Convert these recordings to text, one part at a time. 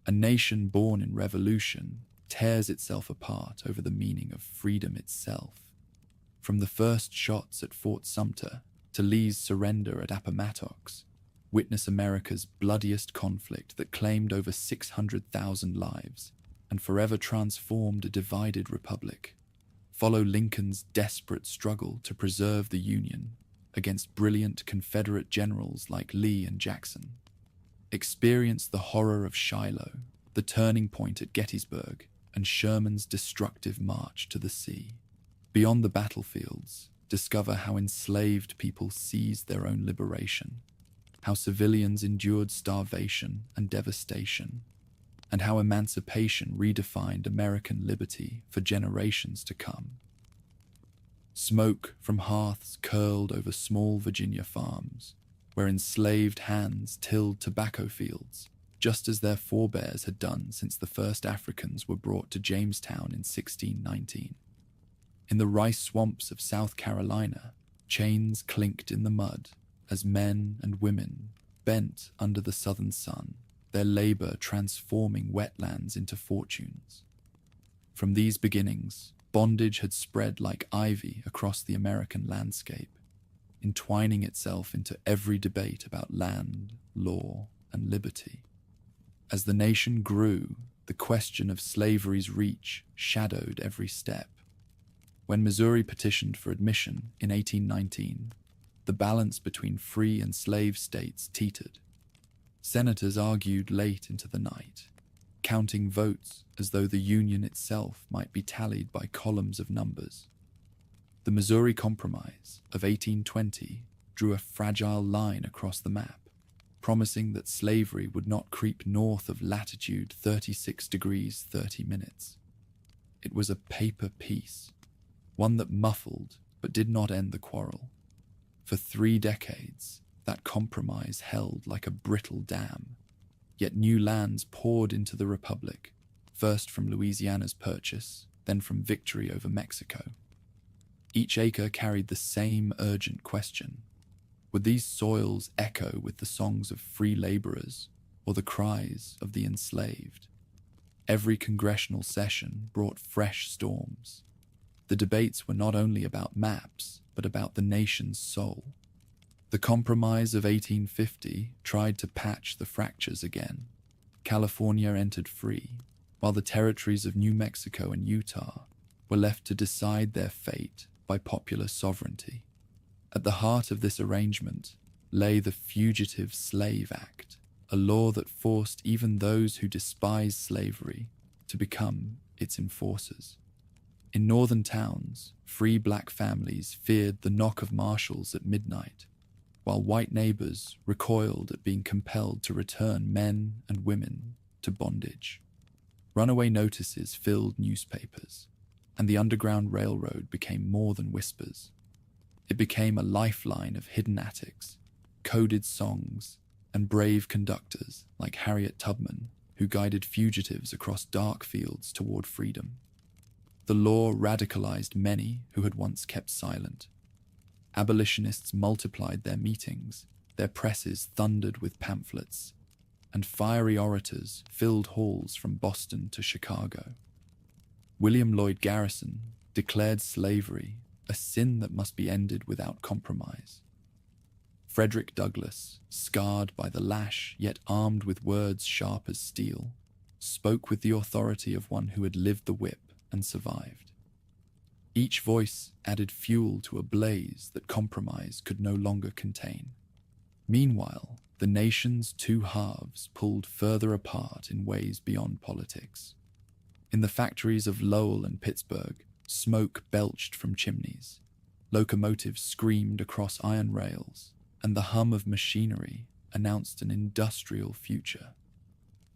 A nation born in revolution tears itself apart over the meaning of freedom itself. From the first shots at Fort Sumter to Lee's surrender at Appomattox, witness America's bloodiest conflict that claimed over 600,000 lives and forever transformed a divided republic. Follow Lincoln's desperate struggle to preserve the Union against brilliant Confederate generals like Lee and Jackson. Experience the horror of Shiloh, the turning point at Gettysburg, and Sherman's destructive march to the sea. Beyond the battlefields, discover how enslaved people seized their own liberation, how civilians endured starvation and devastation, and how emancipation redefined American liberty for generations to come. Smoke from hearths curled over small Virginia farms, where enslaved hands tilled tobacco fields, just as their forebears had done since the first Africans were brought to Jamestown in 1619. In the rice swamps of South Carolina, chains clinked in the mud as men and women bent under the southern sun, their labor transforming wetlands into fortunes. From these beginnings, bondage had spread like ivy across the American landscape, entwining itself into every debate about land, law, and liberty. As the nation grew, the question of slavery's reach shadowed every step. When Missouri petitioned for admission in 1819, the balance between free and slave states teetered. Senators argued late into the night, counting votes as though the Union itself might be tallied by columns of numbers. The Missouri Compromise of 1820 drew a fragile line across the map, promising that slavery would not creep north of latitude 36 degrees 30 minutes. It was a paper peace, one that muffled but did not end the quarrel. For 3 decades, that compromise held like a brittle dam, yet new lands poured into the Republic, first from Louisiana's purchase, then from victory over Mexico. Each acre carried the same urgent question: would these soils echo with the songs of free laborers or the cries of the enslaved? Every congressional session brought fresh storms. The debates were not only about maps, but about the nation's soul. The Compromise of 1850 tried to patch the fractures again. California entered free, while the territories of New Mexico and Utah were left to decide their fate by popular sovereignty. At the heart of this arrangement lay the Fugitive Slave Act, a law that forced even those who despised slavery to become its enforcers. In northern towns, free black families feared the knock of marshals at midnight, while white neighbors recoiled at being compelled to return men and women to bondage. Runaway notices filled newspapers, and the Underground Railroad became more than whispers. It became a lifeline of hidden attics, coded songs, and brave conductors like Harriet Tubman, who guided fugitives across dark fields toward freedom. The law radicalized many who had once kept silent. Abolitionists multiplied their meetings, their presses thundered with pamphlets, and fiery orators filled halls from Boston to Chicago. William Lloyd Garrison declared slavery a sin that must be ended without compromise. Frederick Douglass, scarred by the lash yet armed with words sharp as steel, spoke with the authority of one who had lived the whip and survived. Each voice added fuel to a blaze that compromise could no longer contain. Meanwhile, the nation's two halves pulled further apart in ways beyond politics. In the factories of Lowell and Pittsburgh, smoke belched from chimneys, locomotives screamed across iron rails, and the hum of machinery announced an industrial future.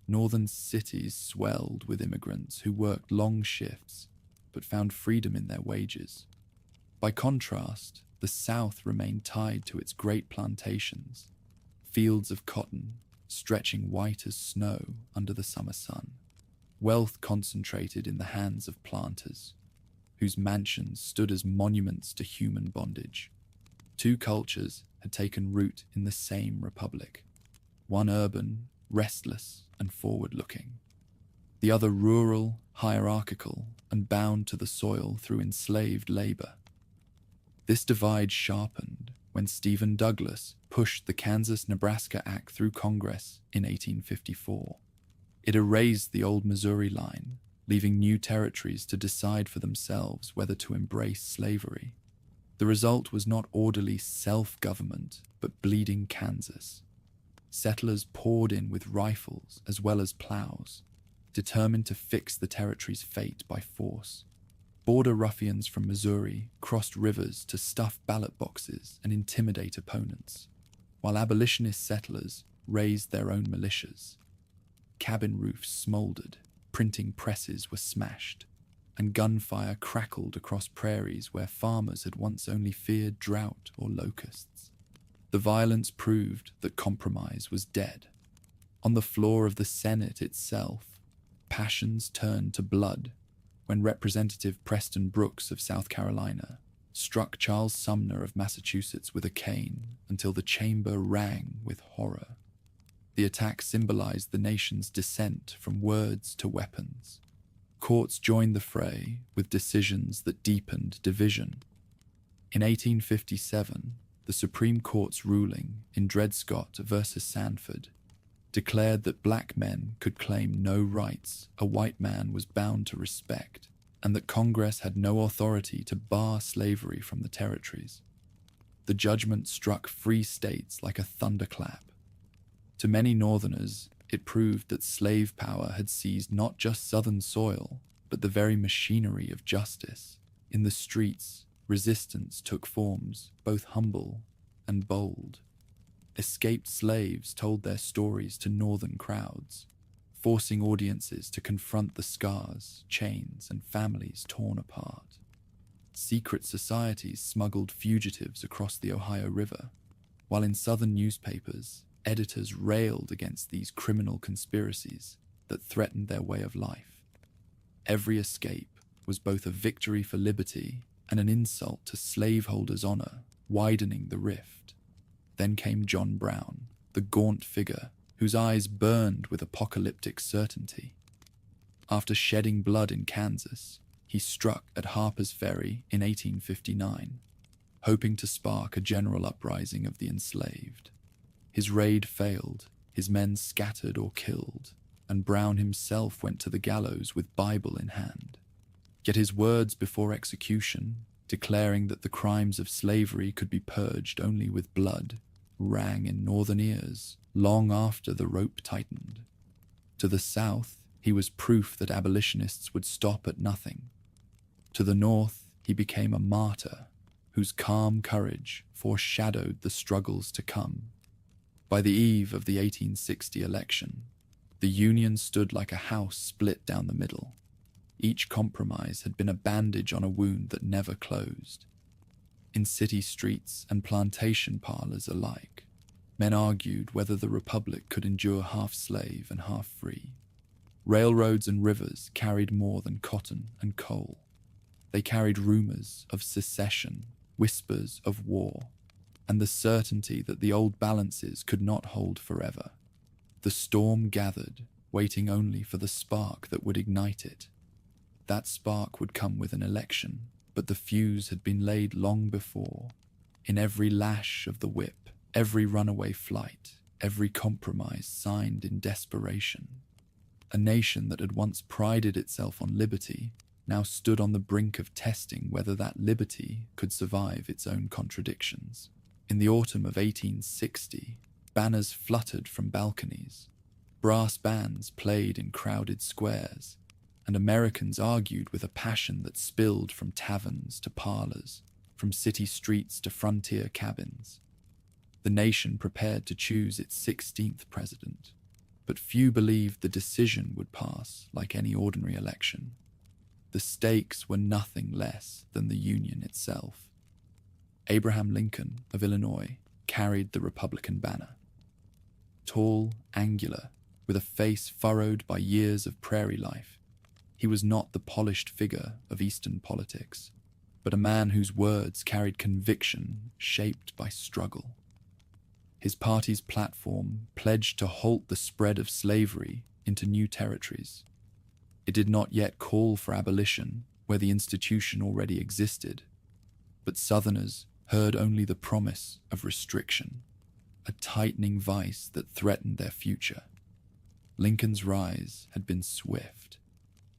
Northern cities swelled with immigrants who worked long shifts but found freedom in their wages. By contrast, the South remained tied to its great plantations, fields of cotton stretching white as snow under the summer sun. Wealth concentrated in the hands of planters, whose mansions stood as monuments to human bondage. Two cultures had taken root in the same republic, one urban, restless and forward-looking. The other rural, hierarchical, and bound to the soil through enslaved labor. This divide sharpened when Stephen Douglas pushed the Kansas-Nebraska Act through Congress in 1854. It erased the old Missouri line, leaving new territories to decide for themselves whether to embrace slavery. The result was not orderly self-government, but bleeding Kansas. Settlers poured in with rifles as well as plows, determined to fix the territory's fate by force. Border ruffians from Missouri crossed rivers to stuff ballot boxes and intimidate opponents, while abolitionist settlers raised their own militias. Cabin roofs smoldered, printing presses were smashed, and gunfire crackled across prairies where farmers had once only feared drought or locusts. The violence proved that compromise was dead. On the floor of the Senate itself, passions turned to blood when Representative Preston Brooks of South Carolina struck Charles Sumner of Massachusetts with a cane until the chamber rang with horror. The attack symbolized the nation's descent from words to weapons. Courts joined the fray with decisions that deepened division. In 1857, the Supreme Court's ruling in Dred Scott versus Sanford declared that black men could claim no rights a white man was bound to respect, and that Congress had no authority to bar slavery from the territories. The judgment struck free states like a thunderclap. To many Northerners, it proved that slave power had seized not just Southern soil, but the very machinery of justice. In the streets, resistance took forms both humble and bold. Escaped slaves told their stories to Northern crowds, forcing audiences to confront the scars, chains, and families torn apart. Secret societies smuggled fugitives across the Ohio River, while in Southern newspapers, editors railed against these criminal conspiracies that threatened their way of life. Every escape was both a victory for liberty and an insult to slaveholders' honor, widening the rift. Then came John Brown, the gaunt figure whose eyes burned with apocalyptic certainty. After shedding blood in Kansas, he struck at Harper's Ferry in 1859, hoping to spark a general uprising of the enslaved. His raid failed, his men scattered or killed, and Brown himself went to the gallows with Bible in hand. Yet his words before execution, declaring that the crimes of slavery could be purged only with blood, rang in Northern ears long after the rope tightened. To the South, he was proof that abolitionists would stop at nothing. To the North, he became a martyr whose calm courage foreshadowed the struggles to come. By the eve of the 1860 election, the Union stood like a house split down the middle. Each compromise had been a bandage on a wound that never closed. In city streets and plantation parlors alike, men argued whether the Republic could endure half slave and half free. Railroads and rivers carried more than cotton and coal. They carried rumors of secession, whispers of war, and the certainty that the old balances could not hold forever. The storm gathered, waiting only for the spark that would ignite it. That spark would come with an election, but the fuse had been laid long before. In every lash of the whip, every runaway flight, every compromise signed in desperation. A nation that had once prided itself on liberty now stood on the brink of testing whether that liberty could survive its own contradictions. In the autumn of 1860, banners fluttered from balconies, brass bands played in crowded squares, and Americans argued with a passion that spilled from taverns to parlors, from city streets to frontier cabins. The nation prepared to choose its 16th president, but few believed the decision would pass like any ordinary election. The stakes were nothing less than the Union itself. Abraham Lincoln of Illinois carried the Republican banner. Tall, angular, with a face furrowed by years of prairie life, he was not the polished figure of Eastern politics, but a man whose words carried conviction shaped by struggle. His party's platform pledged to halt the spread of slavery into new territories. It did not yet call for abolition where the institution already existed, but Southerners heard only the promise of restriction, a tightening vice that threatened their future. Lincoln's rise had been swift.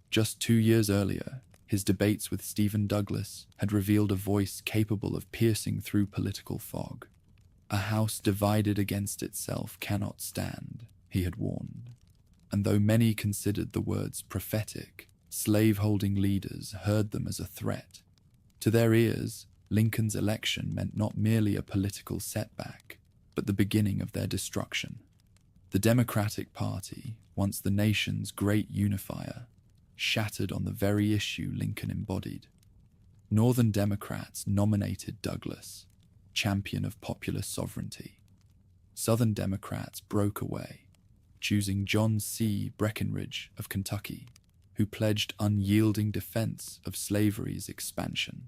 Just 2 years earlier, his debates with Stephen Douglas had revealed a voice capable of piercing through political fog. A house divided against itself cannot stand, he had warned. And though many considered the words prophetic, slave-holding leaders heard them as a threat. To their ears, Lincoln's election meant not merely a political setback, but the beginning of their destruction. The Democratic Party, once the nation's great unifier, shattered on the very issue Lincoln embodied. Northern Democrats nominated Douglas, champion of popular sovereignty. Southern Democrats broke away, choosing John C. Breckinridge of Kentucky, who pledged unyielding defense of slavery's expansion.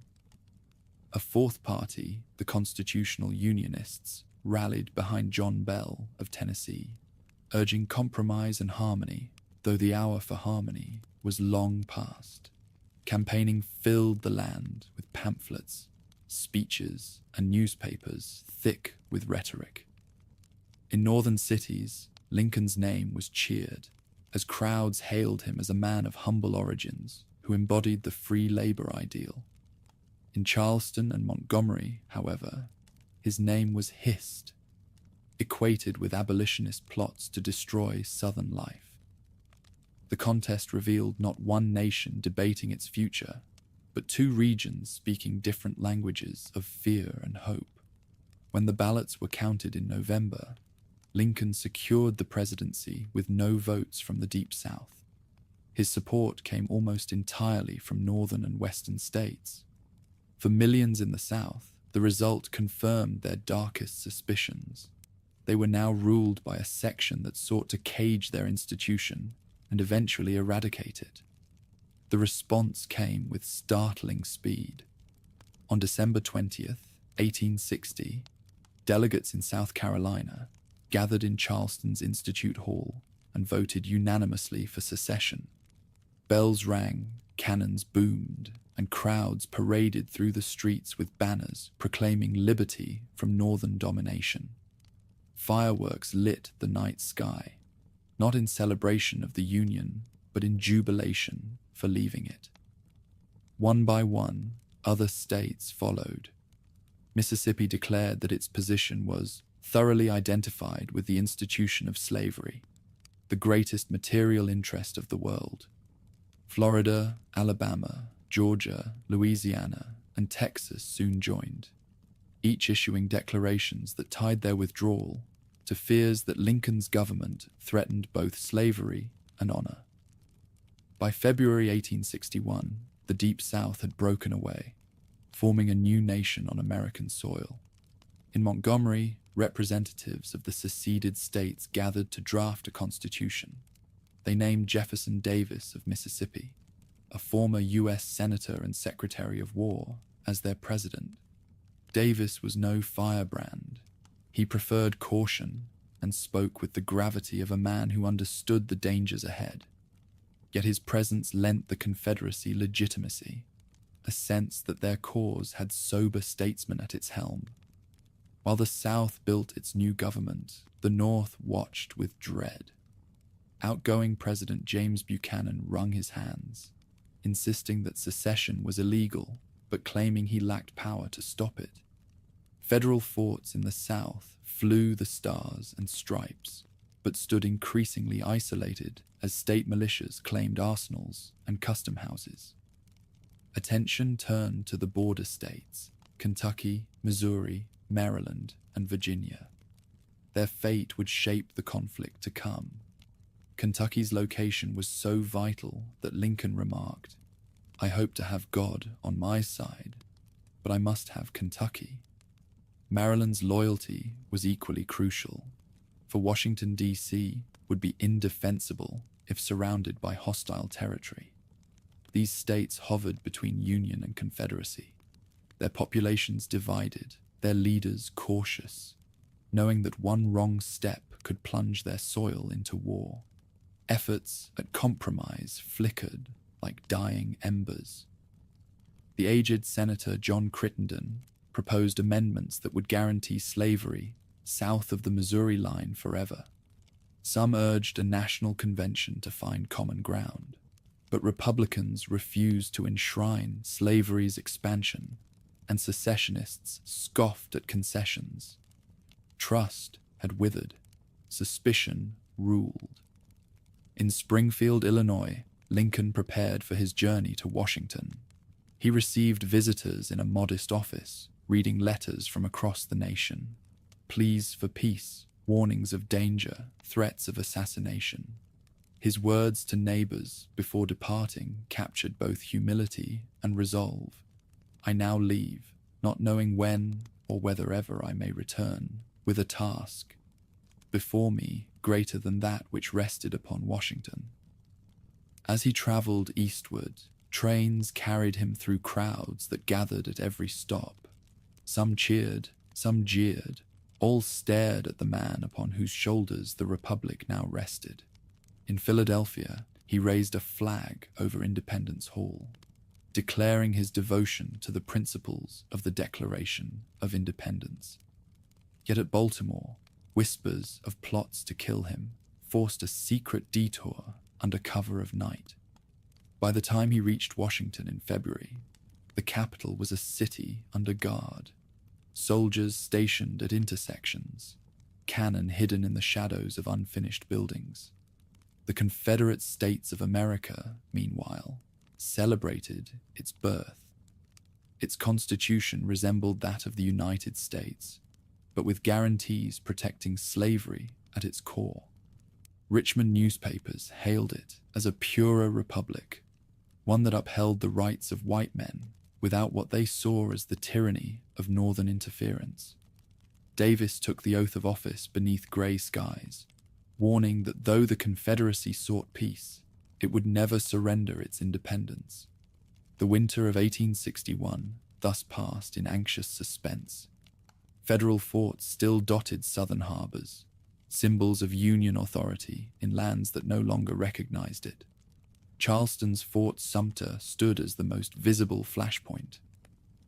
A fourth party, the Constitutional Unionists, rallied behind John Bell of Tennessee, urging compromise and harmony, though the hour for harmony was long past. Campaigning filled the land with pamphlets, speeches, and newspapers thick with rhetoric. In northern cities, Lincoln's name was cheered, as crowds hailed him as a man of humble origins who embodied the free labor ideal. In Charleston and Montgomery, however, his name was hissed, equated with abolitionist plots to destroy Southern life. The contest revealed not one nation debating its future, but two regions speaking different languages of fear and hope. When the ballots were counted in November, Lincoln secured the presidency with no votes from the Deep South. His support came almost entirely from northern and western states. For millions in the South, the result confirmed their darkest suspicions. They were now ruled by a section that sought to cage their institution and eventually eradicate it. The response came with startling speed. On December 20th, 1860, delegates in South Carolina gathered in Charleston's Institute Hall and voted unanimously for secession. Bells rang, cannons boomed, and crowds paraded through the streets with banners proclaiming liberty from northern domination. Fireworks lit the night sky, not in celebration of the Union, but in jubilation for leaving it. One by one, other states followed. Mississippi declared that its position was thoroughly identified with the institution of slavery, the greatest material interest of the world. Florida, Alabama, Georgia, Louisiana, and Texas soon joined, each issuing declarations that tied their withdrawal to fears that Lincoln's government threatened both slavery and honor. By February 1861, the Deep South had broken away, forming a new nation on American soil. In Montgomery, representatives of the seceded states gathered to draft a constitution. They named Jefferson Davis of Mississippi, a former U.S. Senator and Secretary of War, as their president. Davis was no firebrand. He preferred caution and spoke with the gravity of a man who understood the dangers ahead. Yet his presence lent the Confederacy legitimacy, a sense that their cause had sober statesmen at its helm. While the South built its new government, the North watched with dread. Outgoing President James Buchanan wrung his hands, insisting that secession was illegal, but claiming he lacked power to stop it. Federal forts in the South flew the stars and stripes, but stood increasingly isolated as state militias claimed arsenals and custom houses. Attention turned to the border states, Kentucky, Missouri, Maryland, and Virginia. Their fate would shape the conflict to come. Kentucky's location was so vital that Lincoln remarked, "I hope to have God on my side, but I must have Kentucky." Maryland's loyalty was equally crucial, for Washington, D.C. would be indefensible if surrounded by hostile territory. These states hovered between Union and Confederacy, their populations divided, their leaders cautious. knowing that one wrong step could plunge their soil into war. Efforts at compromise flickered like dying embers. The aged Senator John Crittenden proposed amendments that would guarantee slavery south of the Missouri line forever. Some urged a national convention to find common ground, but Republicans refused to enshrine slavery's expansion, and secessionists scoffed at concessions. Trust had withered. Suspicion ruled. In Springfield, Illinois, Lincoln prepared for his journey to Washington. He received visitors in a modest office, reading letters from across the nation. Pleas for peace, warnings of danger, threats of assassination. His words to neighbors before departing captured both humility and resolve. I now leave, not knowing when or whether ever I may return, with a task before me greater than that which rested upon Washington. As he traveled eastward, trains carried him through crowds that gathered at every stop. Some cheered, some jeered, all stared at the man upon whose shoulders the Republic now rested. In Philadelphia, he raised a flag over Independence Hall, declaring his devotion to the principles of the Declaration of Independence. Yet at Baltimore, whispers of plots to kill him forced a secret detour under cover of night. By the time he reached Washington in February, the capital was a city under guard, soldiers stationed at intersections, cannon hidden in the shadows of unfinished buildings. The Confederate States of America, meanwhile, celebrated its birth. Its constitution resembled that of the United States, but with guarantees protecting slavery at its core. Richmond newspapers hailed it as a purer republic, one that upheld the rights of white men without what they saw as the tyranny of northern interference. Davis took the oath of office beneath grey skies, warning that though the Confederacy sought peace, it would never surrender its independence. The winter of 1861 thus passed in anxious suspense. Federal forts still dotted southern harbors, symbols of Union authority in lands that no longer recognized it. Charleston's Fort Sumter stood as the most visible flashpoint,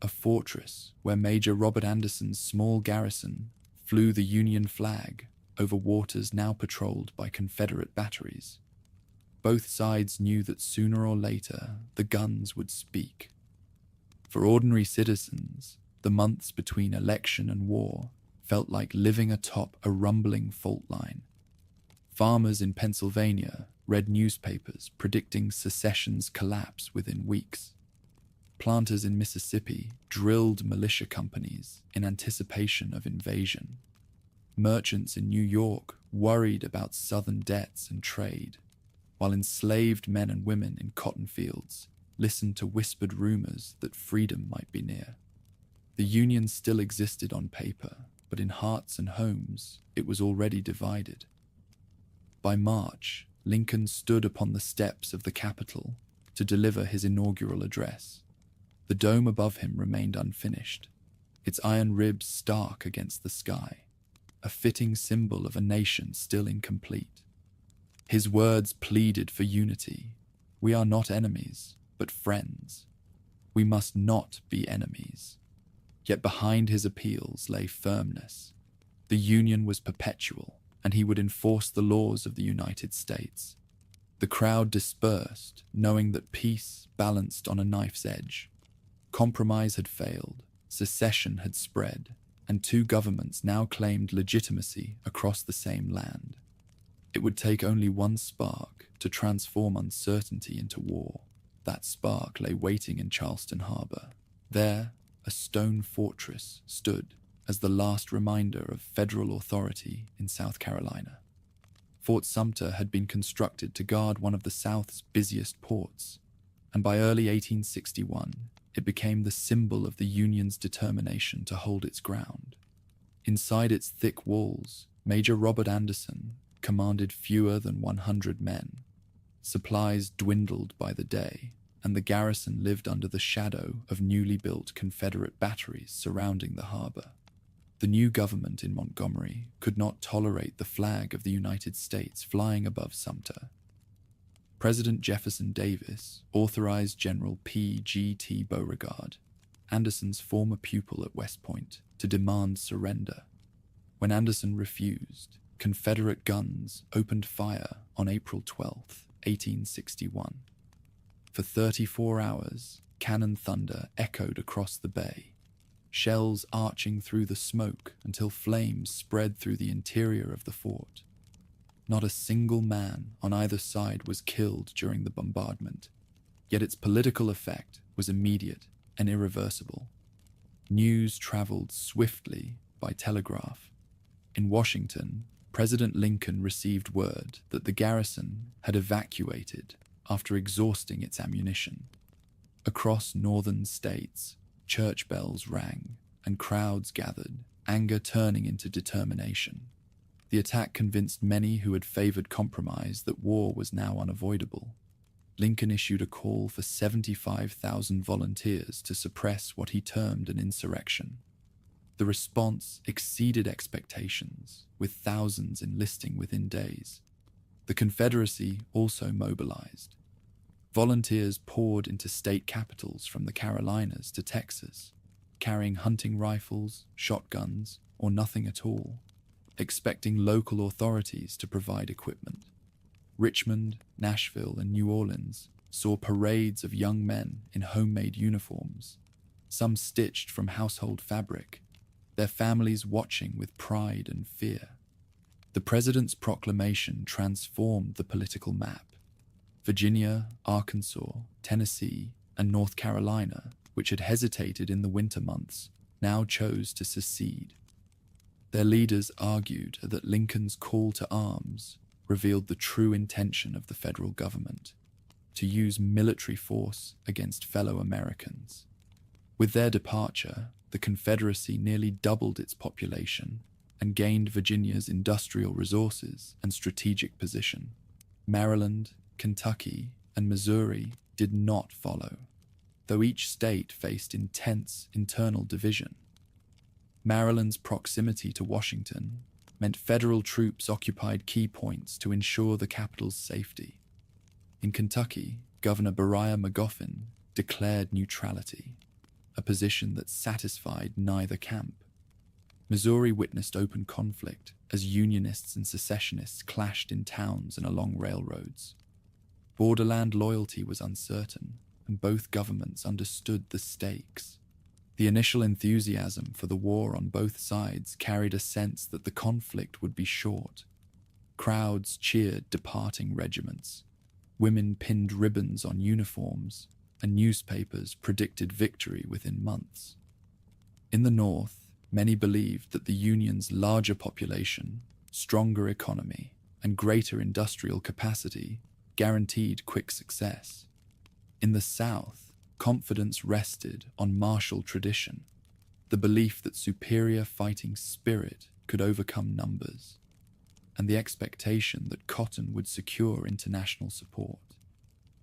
a fortress where Major Robert Anderson's small garrison flew the Union flag over waters now patrolled by Confederate batteries. Both sides knew that sooner or later the guns would speak. For ordinary citizens, the months between election and war felt like living atop a rumbling fault line. Farmers in Pennsylvania read newspapers predicting secession's collapse within weeks. Planters in Mississippi drilled militia companies in anticipation of invasion. Merchants in New York worried about southern debts and trade, while enslaved men and women in cotton fields listened to whispered rumors that freedom might be near. The Union still existed on paper, but in hearts and homes it was already divided. By March, Lincoln stood upon the steps of the Capitol to deliver his inaugural address. The dome above him remained unfinished, its iron ribs stark against the sky, a fitting symbol of a nation still incomplete. His words pleaded for unity. We are not enemies, but friends. We must not be enemies. Yet behind his appeals lay firmness. The Union was perpetual, and he would enforce the laws of the United States. The crowd dispersed, knowing that peace balanced on a knife's edge. Compromise had failed, secession had spread, and two governments now claimed legitimacy across the same land. It would take only one spark to transform uncertainty into war. That spark lay waiting in Charleston Harbor. There, a stone fortress stood as the last reminder of federal authority in South Carolina. Fort Sumter had been constructed to guard one of the South's busiest ports, and by early 1861, it became the symbol of the Union's determination to hold its ground. Inside its thick walls, Major Robert Anderson commanded fewer than 100 men. Supplies dwindled by the day, and the garrison lived under the shadow of newly built Confederate batteries surrounding the harbor. The new government in Montgomery could not tolerate the flag of the United States flying above Sumter. President Jefferson Davis authorized General P.G.T. Beauregard, Anderson's former pupil at West Point, to demand surrender. When Anderson refused, Confederate guns opened fire on April 12, 1861. For 34 hours, cannon thunder echoed across the bay, shells arching through the smoke until flames spread through the interior of the fort. Not a single man on either side was killed during the bombardment, yet its political effect was immediate and irreversible. News traveled swiftly by telegraph. In Washington, President Lincoln received word that the garrison had evacuated after exhausting its ammunition. Across northern states, church bells rang and crowds gathered, anger turning into determination. The attack convinced many who had favored compromise that war was now unavoidable. Lincoln issued a call for 75,000 volunteers to suppress what he termed an insurrection. The response exceeded expectations, with thousands enlisting within days. The Confederacy also mobilized. Volunteers poured into state capitals from the Carolinas to Texas, carrying hunting rifles, shotguns, or nothing at all, expecting local authorities to provide equipment. Richmond, Nashville, and New Orleans saw parades of young men in homemade uniforms, some stitched from household fabric, their families watching with pride and fear. The president's proclamation transformed the political map. Virginia, Arkansas, Tennessee, and North Carolina, which had hesitated in the winter months, now chose to secede. Their leaders argued that Lincoln's call to arms revealed the true intention of the federal government, to use military force against fellow Americans. With their departure, the Confederacy nearly doubled its population and gained Virginia's industrial resources and strategic position. Maryland, Kentucky, and Missouri did not follow, though each state faced intense internal division. Maryland's proximity to Washington meant federal troops occupied key points to ensure the capital's safety. In Kentucky, Governor Beriah Magoffin declared neutrality, a position that satisfied neither camp. Missouri witnessed open conflict as Unionists and secessionists clashed in towns and along railroads. Borderland loyalty was uncertain, and both governments understood the stakes. The initial enthusiasm for the war on both sides carried a sense that the conflict would be short. Crowds cheered departing regiments. Women pinned ribbons on uniforms, and newspapers predicted victory within months. In the North, many believed that the Union's larger population, stronger economy, and greater industrial capacity guaranteed quick success. In the South, confidence rested on martial tradition, the belief that superior fighting spirit could overcome numbers, and the expectation that cotton would secure international support.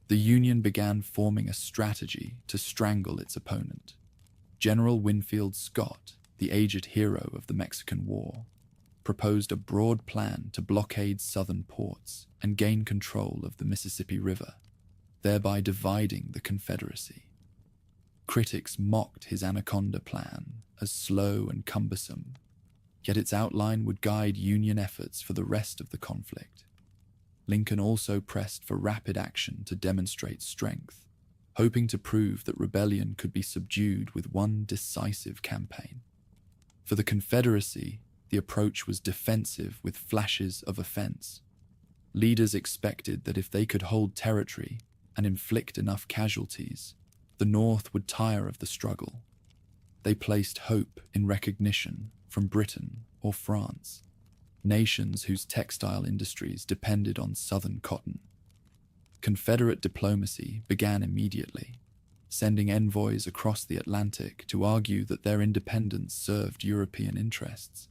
The Union began forming a strategy to strangle its opponent. General Winfield Scott, the aged hero of the Mexican War, proposed a broad plan to blockade southern ports and gain control of the Mississippi River, thereby dividing the Confederacy. Critics mocked his Anaconda plan as slow and cumbersome, yet its outline would guide Union efforts for the rest of the conflict. Lincoln also pressed for rapid action to demonstrate strength, hoping to prove that rebellion could be subdued with one decisive campaign. For the Confederacy, the approach was defensive with flashes of offense. Leaders expected that if they could hold territory and inflict enough casualties, the North would tire of the struggle. They placed hope in recognition from Britain or France, nations whose textile industries depended on southern cotton. Confederate diplomacy began immediately, sending envoys across the Atlantic to argue that their independence served European interests.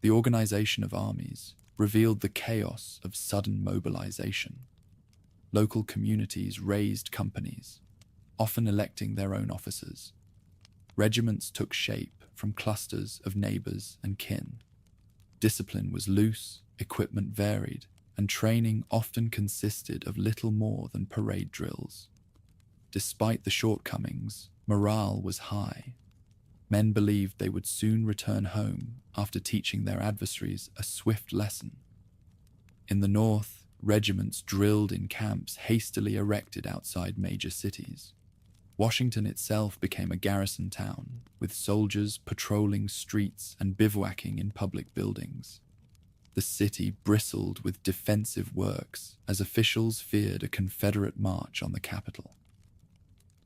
The organization of armies revealed the chaos of sudden mobilization. Local communities raised companies, often electing their own officers. Regiments took shape from clusters of neighbors and kin. Discipline was loose, equipment varied, and training often consisted of little more than parade drills. Despite the shortcomings, morale was high. Men believed they would soon return home after teaching their adversaries a swift lesson. In the north, regiments drilled in camps hastily erected outside major cities. Washington itself became a garrison town, with soldiers patrolling streets and bivouacking in public buildings. The city bristled with defensive works as officials feared a Confederate march on the capital.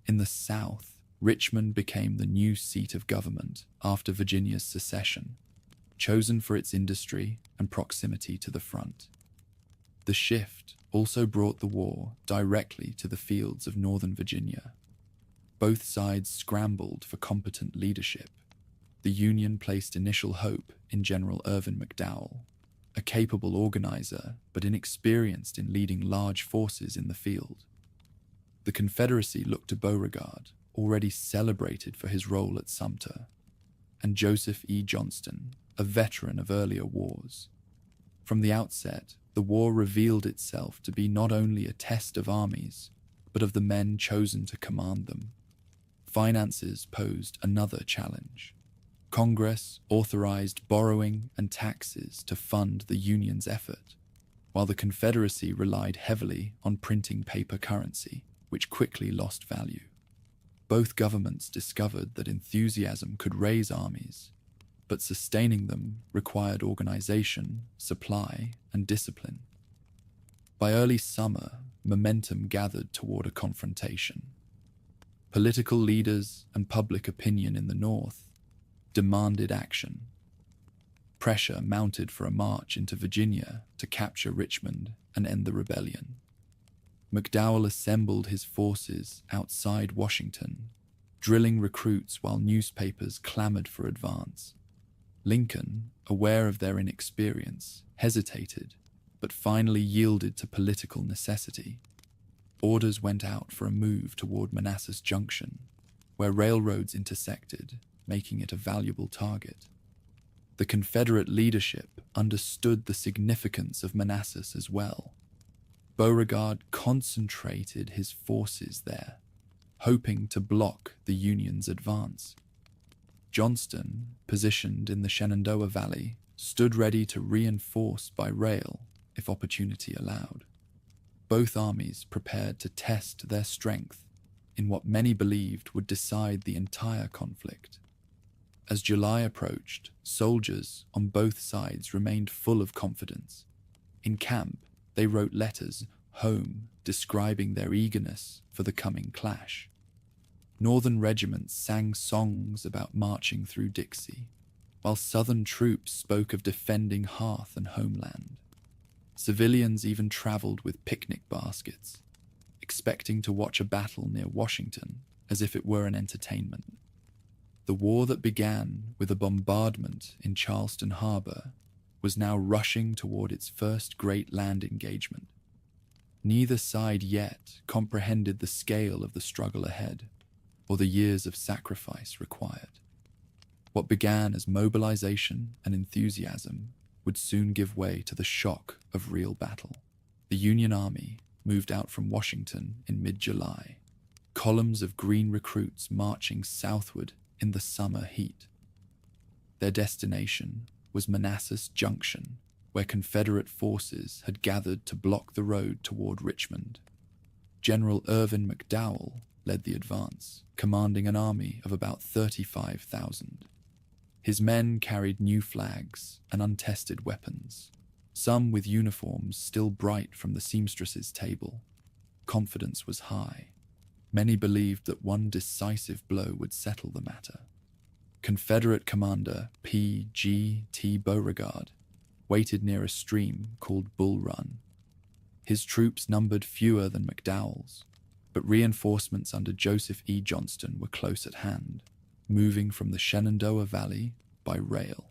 In the South, Richmond became the new seat of government after Virginia's secession, chosen for its industry and proximity to the front. The shift also brought the war directly to the fields of Northern Virginia. Both sides scrambled for competent leadership. The Union placed initial hope in General Irvin McDowell, a capable organizer but inexperienced in leading large forces in the field. The Confederacy looked to Beauregard, already celebrated for his role at Sumter, and Joseph E. Johnston, a veteran of earlier wars. From the outset, the war revealed itself to be not only a test of armies, but of the men chosen to command them. Finances posed another challenge. Congress authorized borrowing and taxes to fund the Union's effort, while the Confederacy relied heavily on printing paper currency, which quickly lost value. Both governments discovered that enthusiasm could raise armies, but sustaining them required organization, supply, and discipline. By early summer, momentum gathered toward a confrontation. Political leaders and public opinion in the North demanded action. Pressure mounted for a march into Virginia to capture Richmond and end the rebellion. McDowell assembled his forces outside Washington, drilling recruits while newspapers clamored for advance. Lincoln, aware of their inexperience, hesitated, but finally yielded to political necessity. Orders went out for a move toward Manassas Junction, where railroads intersected, making it a valuable target. The Confederate leadership understood the significance of Manassas as well. Beauregard concentrated his forces there, hoping to block the Union's advance. Johnston, positioned in the Shenandoah Valley, stood ready to reinforce by rail if opportunity allowed. Both armies prepared to test their strength in what many believed would decide the entire conflict. As July approached, soldiers on both sides remained full of confidence. In camp, they wrote letters home describing their eagerness for the coming clash. Northern regiments sang songs about marching through Dixie, while Southern troops spoke of defending hearth and homeland. Civilians even traveled with picnic baskets, expecting to watch a battle near Washington as if it were an entertainment. The war that began with a bombardment in Charleston Harbor was now rushing toward its first great land engagement. Neither side yet comprehended the scale of the struggle ahead, or the years of sacrifice required. What began as mobilization and enthusiasm would soon give way to the shock of real battle. The Union Army moved out from Washington in mid-July, columns of green recruits marching southward in the summer heat. Their destination was Manassas Junction, where Confederate forces had gathered to block the road toward Richmond. General Irvin McDowell led the advance, commanding an army of about 35,000. His men carried new flags and untested weapons, some with uniforms still bright from the seamstress's table. Confidence was high. Many believed that one decisive blow would settle the matter. Confederate commander P.G.T. Beauregard waited near a stream called Bull Run. His troops numbered fewer than McDowell's, but reinforcements under Joseph E. Johnston were close at hand, moving from the Shenandoah Valley by rail.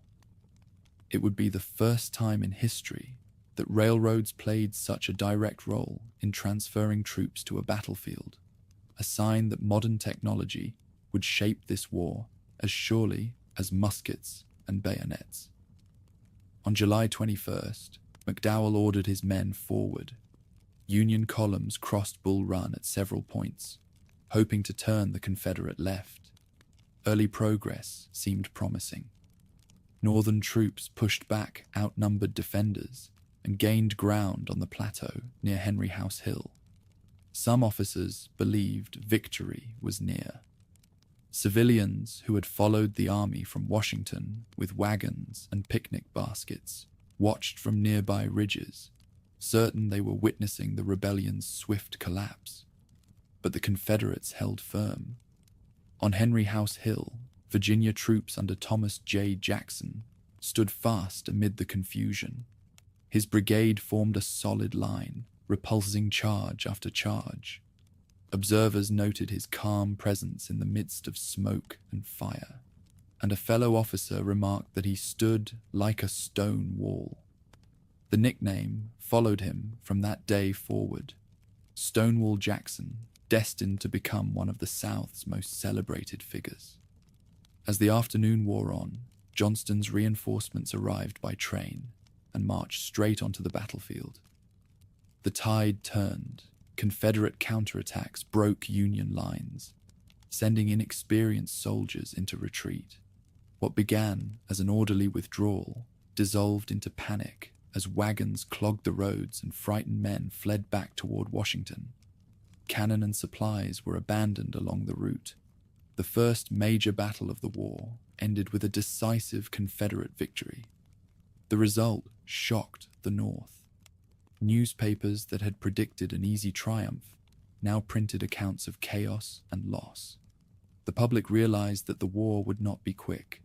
It would be the first time in history that railroads played such a direct role in transferring troops to a battlefield, a sign that modern technology would shape this war as surely as muskets and bayonets. On July 21st, McDowell ordered his men forward. Union columns crossed Bull Run at several points, hoping to turn the Confederate left. Early progress seemed promising. Northern troops pushed back outnumbered defenders and gained ground on the plateau near Henry House Hill. Some officers believed victory was near. Civilians who had followed the army from Washington with wagons and picnic baskets watched from nearby ridges, certain they were witnessing the rebellion's swift collapse. But the Confederates held firm. On Henry House Hill, Virginia troops under Thomas J. Jackson stood fast amid the confusion. His brigade formed a solid line, repulsing charge after charge. Observers noted his calm presence in the midst of smoke and fire, and a fellow officer remarked that he stood like a stone wall. The nickname followed him from that day forward. Stonewall Jackson, destined to become one of the South's most celebrated figures. As the afternoon wore on, Johnston's reinforcements arrived by train and marched straight onto the battlefield. The tide turned. Confederate counterattacks broke Union lines, sending inexperienced soldiers into retreat. What began as an orderly withdrawal dissolved into panic as wagons clogged the roads and frightened men fled back toward Washington. Cannon and supplies were abandoned along the route. The first major battle of the war ended with a decisive Confederate victory. The result shocked the North. Newspapers that had predicted an easy triumph now printed accounts of chaos and loss. The public realized that the war would not be quick.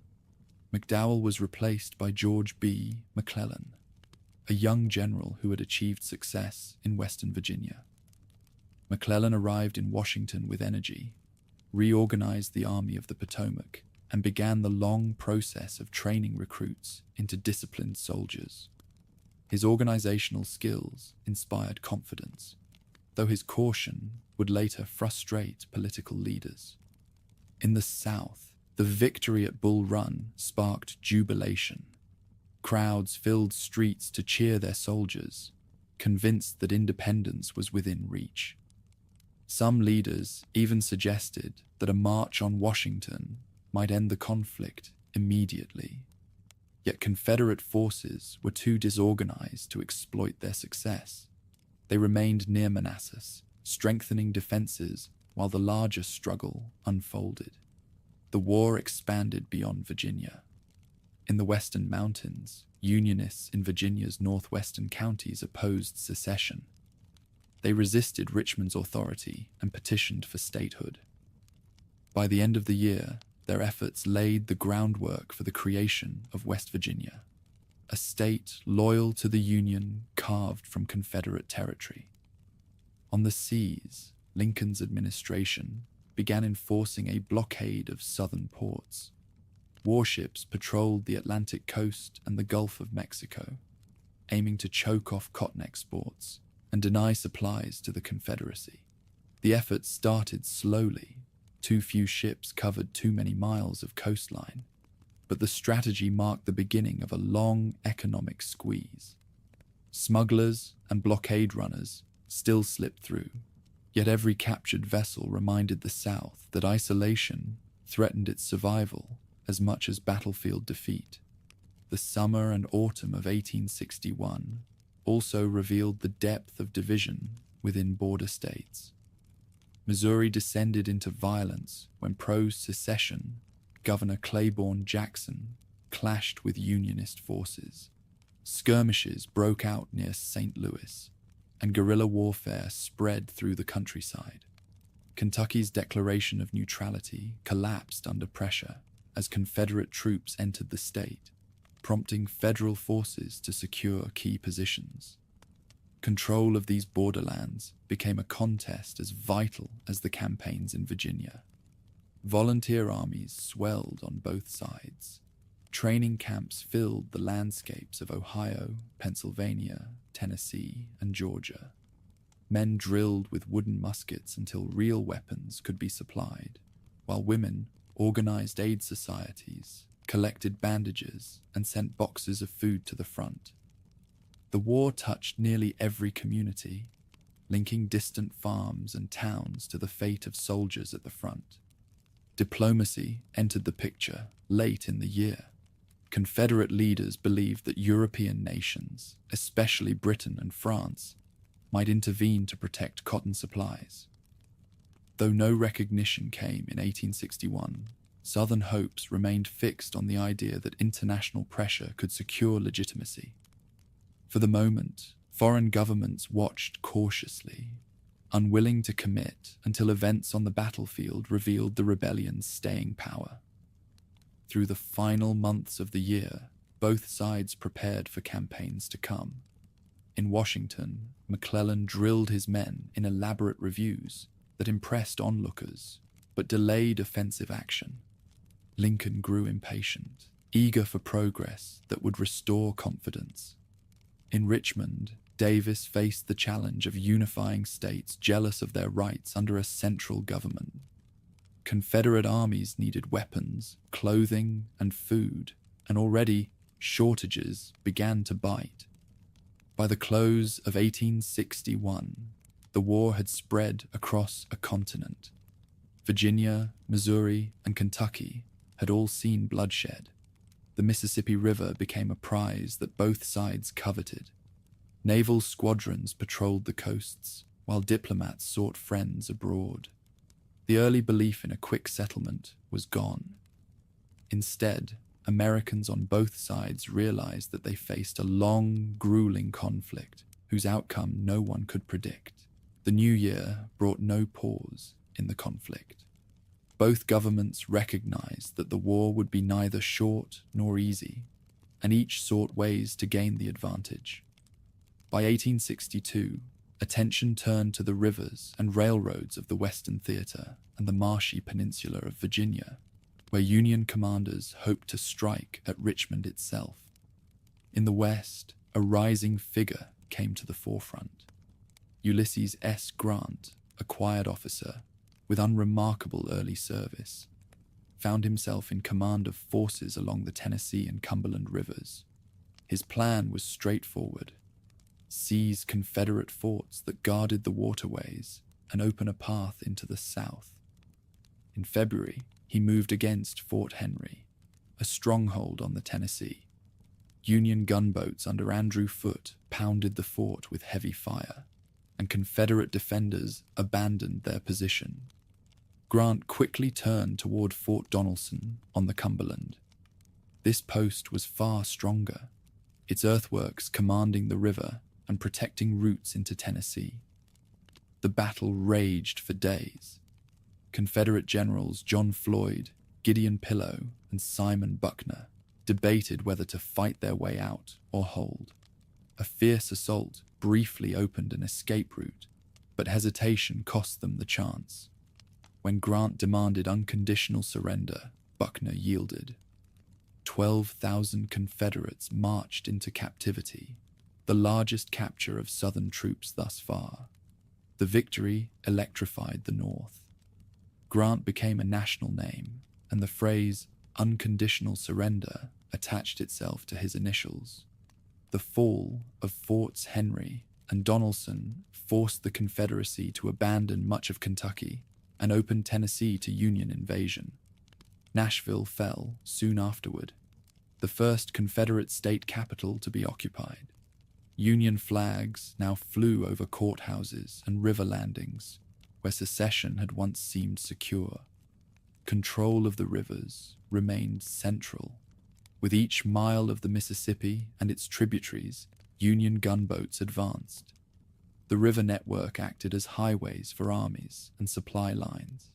McDowell was replaced by George B. McClellan, a young general who had achieved success in Western Virginia. McClellan arrived in Washington with energy, reorganized the Army of the Potomac, and began the long process of training recruits into disciplined soldiers. His organizational skills inspired confidence, though his caution would later frustrate political leaders. In the South, the victory at Bull Run sparked jubilation. Crowds filled streets to cheer their soldiers, convinced that independence was within reach. Some leaders even suggested that a march on Washington might end the conflict immediately. Yet Confederate forces were too disorganized to exploit their success. They remained near Manassas, strengthening defenses while the larger struggle unfolded. The war expanded beyond Virginia. In the Western Mountains, Unionists in Virginia's northwestern counties opposed secession. They resisted Richmond's authority and petitioned for statehood. By the end of the year, their efforts laid the groundwork for the creation of West Virginia, a state loyal to the Union carved from Confederate territory. On the seas, Lincoln's administration began enforcing a blockade of southern ports. Warships patrolled the Atlantic coast and the Gulf of Mexico, aiming to choke off cotton exports and deny supplies to the Confederacy. The effort started slowly. Too few ships covered too many miles of coastline, but the strategy marked the beginning of a long economic squeeze. Smugglers and blockade runners still slipped through, yet every captured vessel reminded the South that isolation threatened its survival as much as battlefield defeat. The summer and autumn of 1861 also revealed the depth of division within border states. Missouri descended into violence when pro-secession Governor Claiborne Jackson clashed with Unionist forces. Skirmishes broke out near St. Louis, and guerrilla warfare spread through the countryside. Kentucky's declaration of neutrality collapsed under pressure as Confederate troops entered the state, prompting federal forces to secure key positions. Control of these borderlands became a contest as vital as the campaigns in Virginia. Volunteer armies swelled on both sides. Training camps filled the landscapes of Ohio, Pennsylvania, Tennessee, and Georgia. Men drilled with wooden muskets until real weapons could be supplied, while women organized aid societies collected bandages, and sent boxes of food to the front. The war touched nearly every community, linking distant farms and towns to the fate of soldiers at the front. Diplomacy entered the picture late in the year. Confederate leaders believed that European nations, especially Britain and France, might intervene to protect cotton supplies. Though no recognition came in 1861, Southern hopes remained fixed on the idea that international pressure could secure legitimacy. For the moment, foreign governments watched cautiously, unwilling to commit until events on the battlefield revealed the rebellion's staying power. Through the final months of the year, both sides prepared for campaigns to come. In Washington, McClellan drilled his men in elaborate reviews that impressed onlookers, but delayed offensive action. Lincoln grew impatient, eager for progress that would restore confidence. In Richmond, Davis faced the challenge of unifying states jealous of their rights under a central government. Confederate armies needed weapons, clothing, and food, and already shortages began to bite. By the close of 1861, the war had spread across a continent. Virginia, Missouri, and Kentucky had all seen bloodshed. The Mississippi River became a prize that both sides coveted. Naval squadrons patrolled the coasts, while diplomats sought friends abroad. The early belief in a quick settlement was gone. Instead, Americans on both sides realized that they faced a long, grueling conflict whose outcome no one could predict. The new year brought no pause in the conflict. Both governments recognized that the war would be neither short nor easy, and each sought ways to gain the advantage. By 1862, attention turned to the rivers and railroads of the Western Theater and the marshy peninsula of Virginia, where Union commanders hoped to strike at Richmond itself. In the West, a rising figure came to the forefront. Ulysses S. Grant, a quiet officer with unremarkable early service, found himself in command of forces along the Tennessee and Cumberland rivers. His plan was straightforward: seize Confederate forts that guarded the waterways and open a path into the South. In February, he moved against Fort Henry, a stronghold on the Tennessee. Union gunboats under Andrew Foote pounded the fort with heavy fire, and Confederate defenders abandoned their position. Grant quickly turned toward Fort Donelson on the Cumberland. This post was far stronger, its earthworks commanding the river and protecting routes into Tennessee. The battle raged for days. Confederate generals John Floyd, Gideon Pillow, and Simon Buckner debated whether to fight their way out or hold. A fierce assault briefly opened an escape route, but hesitation cost them the chance. When Grant demanded unconditional surrender, Buckner yielded. 12,000 Confederates marched into captivity, the largest capture of Southern troops thus far. The victory electrified the North. Grant became a national name, and the phrase unconditional surrender attached itself to his initials. The fall of Forts Henry and Donelson forced the Confederacy to abandon much of Kentucky and opened Tennessee to Union invasion. Nashville fell soon afterward, the first Confederate state capital to be occupied. Union flags now flew over courthouses and river landings, where secession had once seemed secure. Control of the rivers remained central. With each mile of the Mississippi and its tributaries, Union gunboats advanced. The river network acted as highways for armies and supply lines.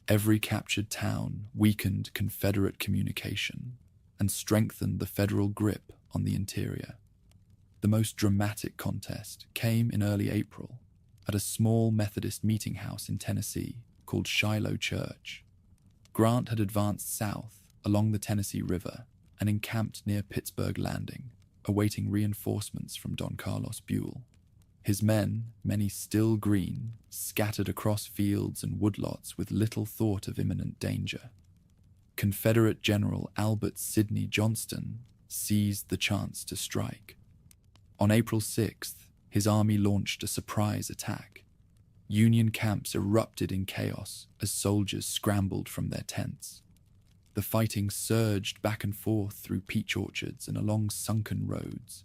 Every captured town weakened Confederate communication and strengthened the federal grip on the interior. The most dramatic contest came in early April at a small Methodist meeting house in Tennessee called Shiloh Church. Grant had advanced south along the Tennessee River and encamped near Pittsburgh Landing, awaiting reinforcements from Don Carlos Buell. His men, many still green, scattered across fields and woodlots with little thought of imminent danger. Confederate General Albert Sidney Johnston seized the chance to strike. On April 6th, his army launched a surprise attack. Union camps erupted in chaos as soldiers scrambled from their tents. The fighting surged back and forth through peach orchards and along sunken roads.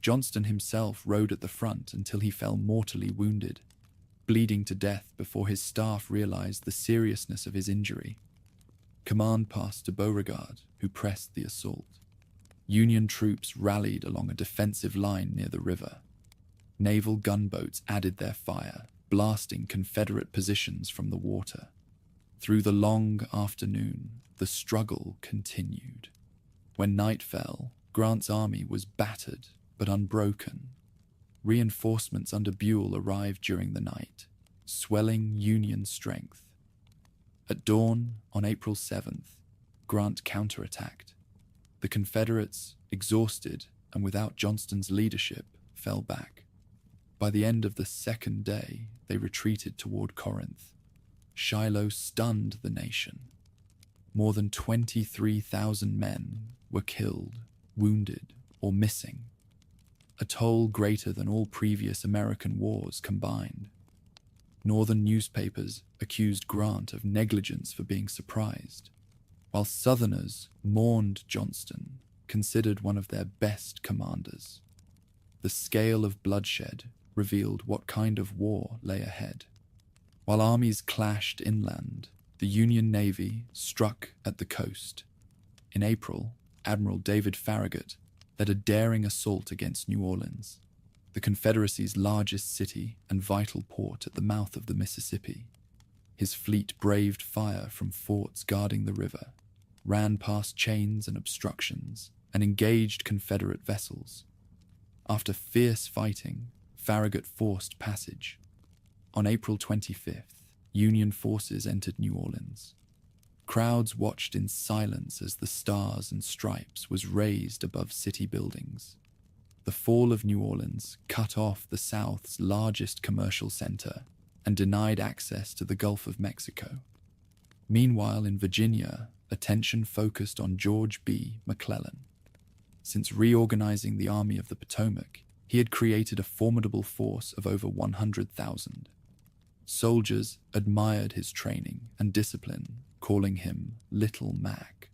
Johnston himself rode at the front until he fell mortally wounded, bleeding to death before his staff realized the seriousness of his injury. Command passed to Beauregard, who pressed the assault. Union troops rallied along a defensive line near the river. Naval gunboats added their fire, blasting Confederate positions from the water. Through the long afternoon, the struggle continued. When night fell, Grant's army was battered but unbroken. Reinforcements under Buell arrived during the night, swelling Union strength. At dawn on April 7th, Grant counterattacked. The Confederates, exhausted and without Johnston's leadership, fell back. By the end of the second day, they retreated toward Corinth. Shiloh stunned the nation. More than 23,000 men were killed, wounded, or missing, a toll greater than all previous American wars combined. Northern newspapers accused Grant of negligence for being surprised, while Southerners mourned Johnston, considered one of their best commanders. The scale of bloodshed revealed what kind of war lay ahead. While armies clashed inland, the Union Navy struck at the coast. In April, Admiral David Farragut led a daring assault against New Orleans, the Confederacy's largest city and vital port at the mouth of the Mississippi. His fleet braved fire from forts guarding the river, ran past chains and obstructions, and engaged Confederate vessels. After fierce fighting, Farragut forced passage. On April 25th, Union forces entered New Orleans. Crowds watched in silence as the Stars and Stripes was raised above city buildings. The fall of New Orleans cut off the South's largest commercial center and denied access to the Gulf of Mexico. Meanwhile, in Virginia, attention focused on George B. McClellan. Since reorganizing the Army of the Potomac, he had created a formidable force of over 100,000. Soldiers admired his training and discipline, calling him Little Mac.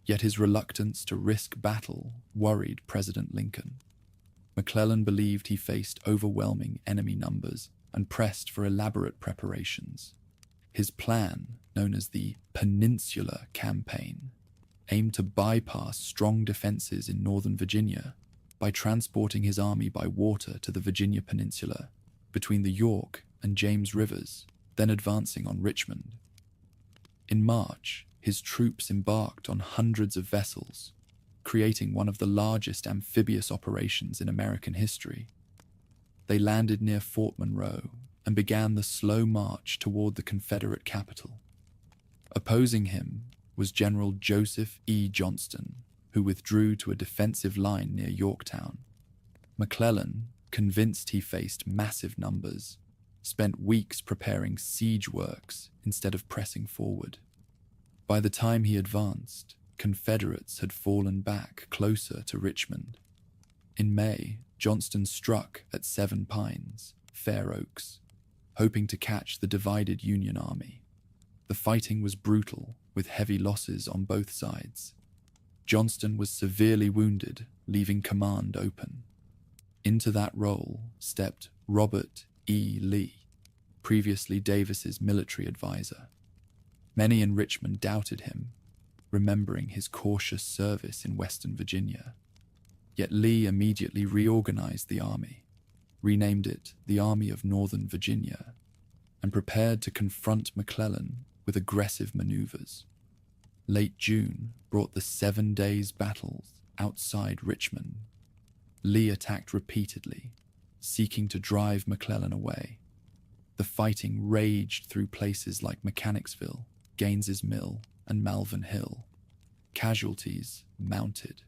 Yet his reluctance to risk battle worried President Lincoln. McClellan believed he faced overwhelming enemy numbers and pressed for elaborate preparations. His plan, known as the Peninsula Campaign, aimed to bypass strong defenses in northern Virginia by transporting his army by water to the Virginia Peninsula between the York and James Rivers, then advancing on Richmond. In March, his troops embarked on hundreds of vessels, creating one of the largest amphibious operations in American history. They landed near Fort Monroe and began the slow march toward the Confederate capital. Opposing him was General Joseph E. Johnston, who withdrew to a defensive line near Yorktown. McClellan, convinced he faced massive numbers, spent weeks preparing siege works instead of pressing forward. By the time he advanced, Confederates had fallen back closer to Richmond. In May, Johnston struck at Seven Pines, Fair Oaks, hoping to catch the divided Union army. The fighting was brutal, with heavy losses on both sides. Johnston was severely wounded, leaving command open. Into that role stepped Robert E. Lee, previously Davis's military advisor. Many in Richmond doubted him, remembering his cautious service in Western Virginia. Yet Lee immediately reorganized the army, renamed it the Army of Northern Virginia, and prepared to confront McClellan with aggressive maneuvers. Late June brought the 7 days battles outside Richmond. Lee attacked repeatedly, seeking to drive McClellan away. The fighting raged through places like Mechanicsville, Gaines's Mill, and Malvern Hill. Casualties mounted.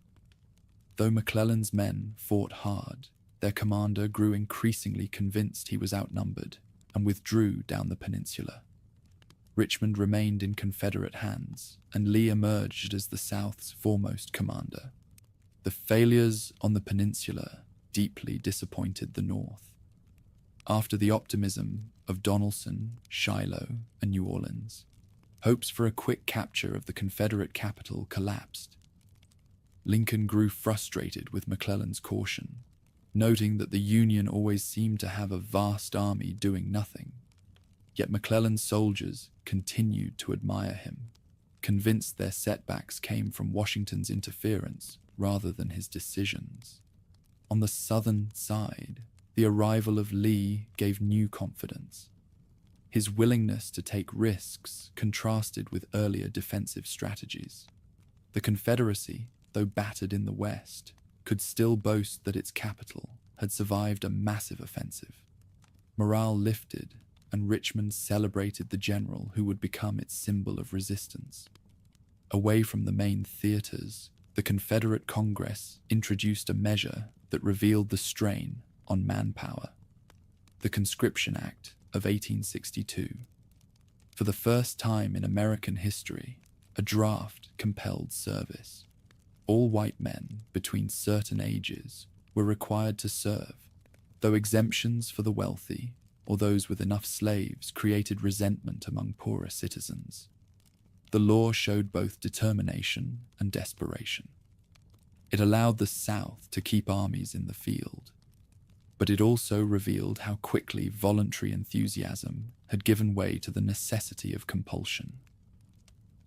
Though McClellan's men fought hard, their commander grew increasingly convinced he was outnumbered and withdrew down the peninsula. Richmond remained in Confederate hands, and Lee emerged as the South's foremost commander. The failures on the peninsula deeply disappointed the North. After the optimism of Donelson, Shiloh, and New Orleans, hopes for a quick capture of the Confederate capital collapsed. Lincoln grew frustrated with McClellan's caution, noting that the Union always seemed to have a vast army doing nothing. Yet McClellan's soldiers continued to admire him, convinced their setbacks came from Washington's interference rather than his decisions. On the southern side, the arrival of Lee gave new confidence. His willingness to take risks contrasted with earlier defensive strategies. The Confederacy, though battered in the West, could still boast that its capital had survived a massive offensive. Morale lifted, and Richmond celebrated the general who would become its symbol of resistance. Away from the main theaters, the Confederate Congress introduced a measure that revealed the strain on manpower: the Conscription Act of 1862. For the first time in American history, a draft compelled service. All white men between certain ages were required to serve, though exemptions for the wealthy or those with enough slaves created resentment among poorer citizens. The law showed both determination and desperation. It allowed the South to keep armies in the field, but it also revealed how quickly voluntary enthusiasm had given way to the necessity of compulsion.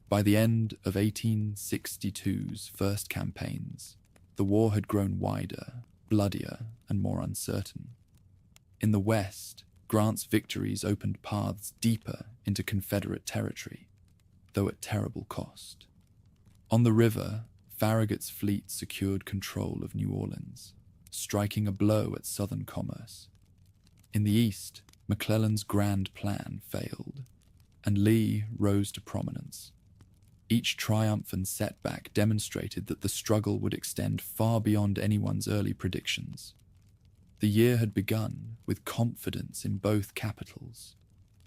By the end of 1862's first campaigns, the war had grown wider, bloodier, and more uncertain. In the West, Grant's victories opened paths deeper into Confederate territory, though at terrible cost. On the river, Farragut's fleet secured control of New Orleans, striking a blow at Southern commerce. In the East, McClellan's grand plan failed, and Lee rose to prominence. Each triumph and setback demonstrated that the struggle would extend far beyond anyone's early predictions. The year had begun with confidence in both capitals.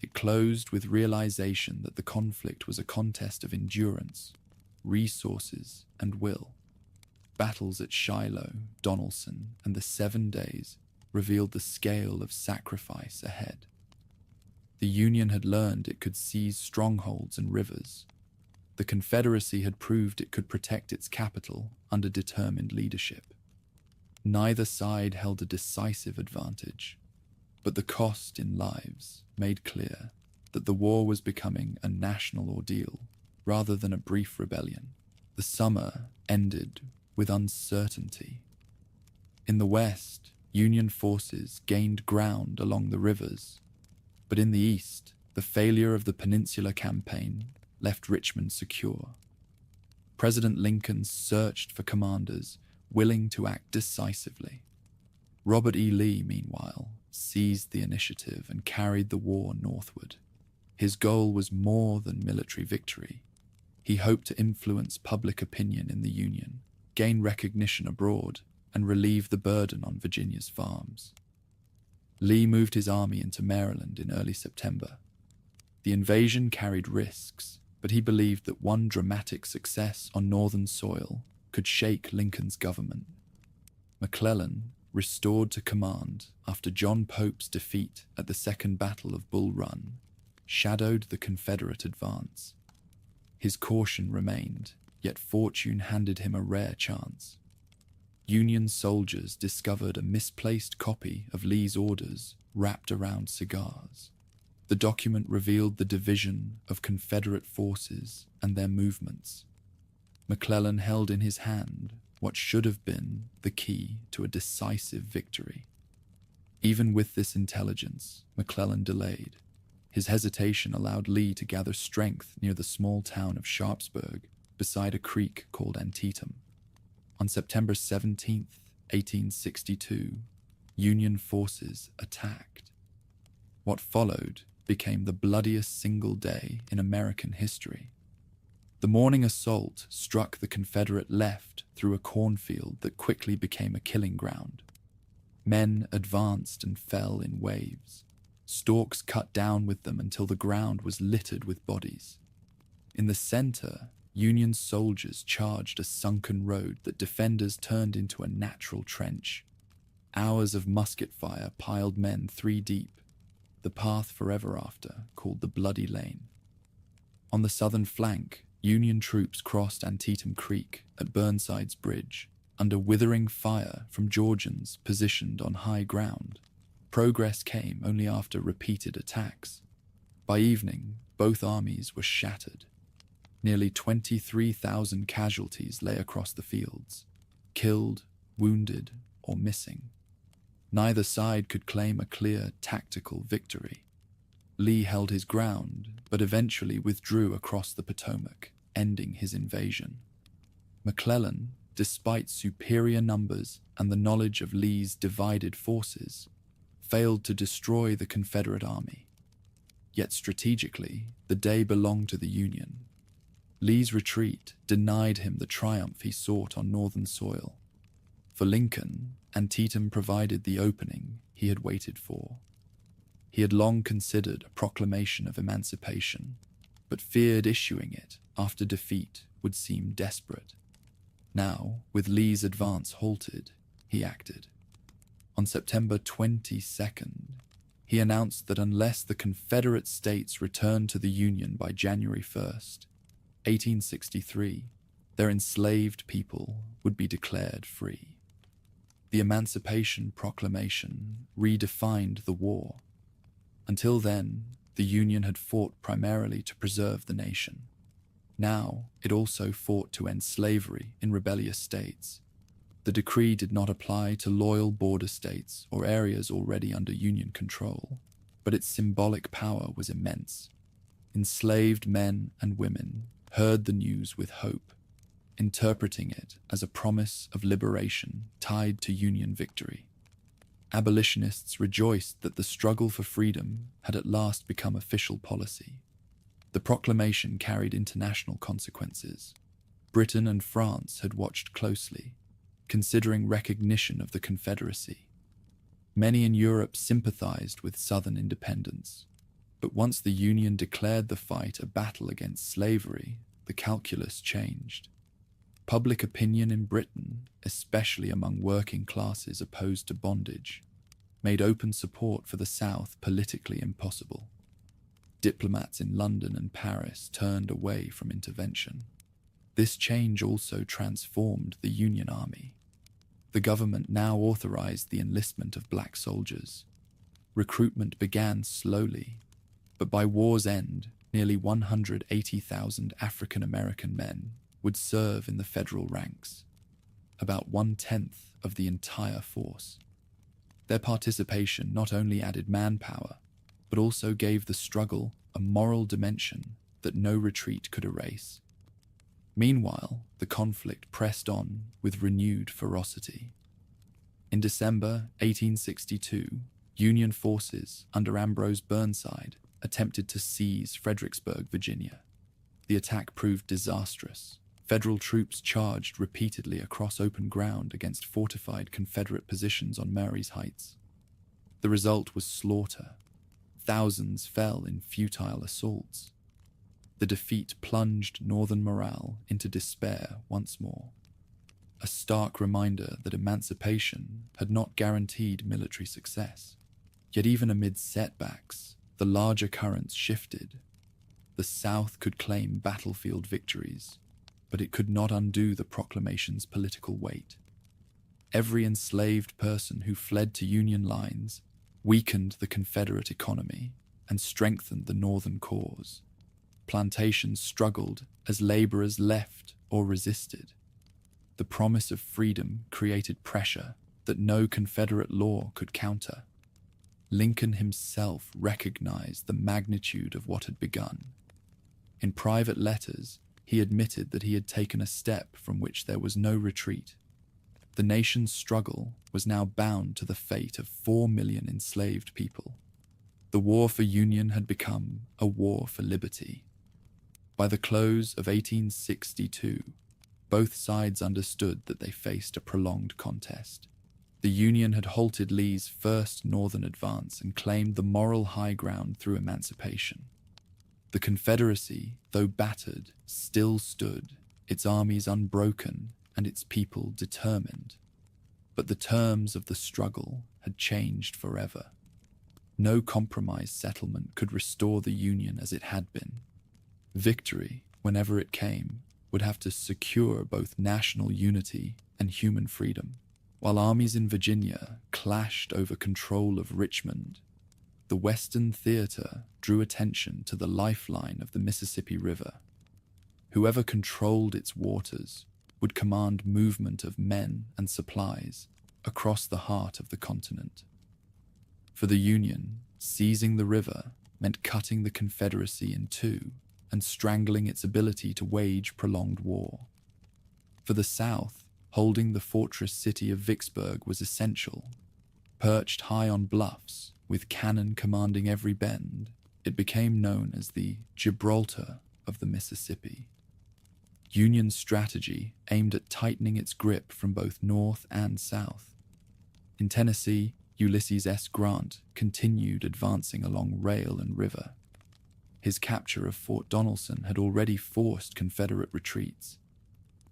It closed with realization that the conflict was a contest of endurance, resources, and will. Battles at Shiloh, Donelson, and the 7 Days revealed the scale of sacrifice ahead. The Union had learned it could seize strongholds and rivers. The Confederacy had proved it could protect its capital under determined leadership. Neither side held a decisive advantage, but the cost in lives made clear that the war was becoming a national ordeal rather than a brief rebellion. The summer ended with uncertainty. In the West, Union forces gained ground along the rivers, but in the East, the failure of the Peninsula Campaign left Richmond secure. President Lincoln searched for commanders willing to act decisively. Robert E. Lee, meanwhile, seized the initiative and carried the war northward. His goal was more than military victory. He hoped to influence public opinion in the Union, gain recognition abroad, and relieve the burden on Virginia's farms. Lee moved his army into Maryland in early September. The invasion carried risks, but he believed that one dramatic success on northern soil could shake Lincoln's government. McClellan, restored to command after John Pope's defeat at the Second Battle of Bull Run, shadowed the Confederate advance. His caution remained, yet fortune handed him a rare chance. Union soldiers discovered a misplaced copy of Lee's orders wrapped around cigars. The document revealed the division of Confederate forces and their movements. McClellan held in his hand what should have been the key to a decisive victory. Even with this intelligence, McClellan delayed. His hesitation allowed Lee to gather strength near the small town of Sharpsburg, beside a creek called Antietam. On September 17, 1862, Union forces attacked. What followed became the bloodiest single day in American history. The morning assault struck the Confederate left through a cornfield that quickly became a killing ground. Men advanced and fell in waves. stalks cut down with them until the ground was littered with bodies. In the center, Union soldiers charged a sunken road that defenders turned into a natural trench. Hours of musket fire piled men 3 deep, the path forever after called the Bloody Lane. On the southern flank, Union troops crossed Antietam Creek at Burnside's Bridge, under withering fire from Georgians positioned on high ground. Progress came only after repeated attacks. By evening, both armies were shattered. Nearly 23,000 casualties lay across the fields, killed, wounded, or missing. Neither side could claim a clear tactical victory. Lee held his ground, but eventually withdrew across the Potomac, ending his invasion. McClellan, despite superior numbers and the knowledge of Lee's divided forces, failed to destroy the Confederate army. Yet strategically, the day belonged to the Union. Lee's retreat denied him the triumph he sought on Northern soil. For Lincoln, Antietam provided the opening he had waited for. He had long considered a proclamation of emancipation, but feared issuing it after defeat would seem desperate. Now, with Lee's advance halted, he acted. On September 22nd, he announced that unless the Confederate States returned to the Union by January 1st, 1863, their enslaved people would be declared free. The Emancipation Proclamation redefined the war. Until then, the Union had fought primarily to preserve the nation. Now, it also fought to end slavery in rebellious states. The decree did not apply to loyal border states or areas already under Union control, but its symbolic power was immense. Enslaved men and women heard the news with hope, interpreting it as a promise of liberation tied to Union victory. Abolitionists rejoiced that the struggle for freedom had at last become official policy. The proclamation carried international consequences. Britain and France had watched closely, considering recognition of the Confederacy. Many in Europe sympathized with Southern independence, but once the Union declared the fight a battle against slavery, the calculus changed. Public opinion in Britain, especially among working classes opposed to bondage, made open support for the South politically impossible. Diplomats in London and Paris turned away from intervention. This change also transformed the Union Army. The government now authorized the enlistment of black soldiers. Recruitment began slowly, but by war's end, nearly 180,000 African American men would serve in the federal ranks, about 1/10 of the entire force. Their participation not only added manpower, but also gave the struggle a moral dimension that no retreat could erase. Meanwhile, the conflict pressed on with renewed ferocity. In December 1862, Union forces under Ambrose Burnside attempted to seize Fredericksburg, Virginia. The attack proved disastrous. Federal troops charged repeatedly across open ground against fortified Confederate positions on Murray's Heights. The result was slaughter. Thousands fell in futile assaults. The defeat plunged Northern morale into despair once more. A stark reminder that emancipation had not guaranteed military success. Yet even amid setbacks, the larger currents shifted. The South could claim battlefield victories, but it could not undo the proclamation's political weight. Every enslaved person who fled to Union lines weakened the Confederate economy and strengthened the Northern cause. Plantations struggled as laborers left or resisted. The promise of freedom created pressure that no Confederate law could counter. Lincoln himself recognized the magnitude of what had begun. In private letters, he admitted that he had taken a step from which there was no retreat. The nation's struggle was now bound to the fate of 4 million enslaved people. The war for Union had become a war for liberty. By the close of 1862, both sides understood that they faced a prolonged contest. The Union had halted Lee's first northern advance and claimed the moral high ground through emancipation. The Confederacy, though battered, still stood, its armies unbroken and its people determined. But the terms of the struggle had changed forever. No compromise settlement could restore the Union as it had been. Victory, whenever it came, would have to secure both national unity and human freedom. While armies in Virginia clashed over control of Richmond, the Western theater drew attention to the lifeline of the Mississippi River. Whoever controlled its waters would command movement of men and supplies across the heart of the continent. For the Union, seizing the river meant cutting the Confederacy in two and strangling its ability to wage prolonged war. For the South, holding the fortress city of Vicksburg was essential. Perched high on bluffs, with cannon commanding every bend, it became known as the Gibraltar of the Mississippi. Union strategy aimed at tightening its grip from both north and south. In Tennessee, Ulysses S. Grant continued advancing along rail and river. His capture of Fort Donelson had already forced Confederate retreats,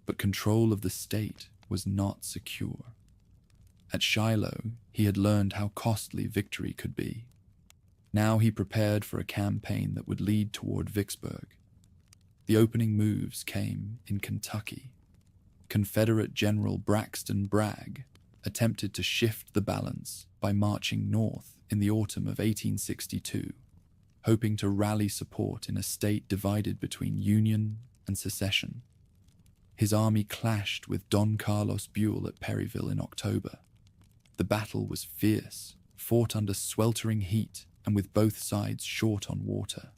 but control of the state was not secure. At Shiloh, he had learned how costly victory could be. Now he prepared for a campaign that would lead toward Vicksburg. The opening moves came in Kentucky. Confederate General Braxton Bragg attempted to shift the balance by marching north in the autumn of 1862, hoping to rally support in a state divided between Union and secession. His army clashed with Don Carlos Buell at Perryville in October. The battle was fierce, fought under sweltering heat and with both sides short on water.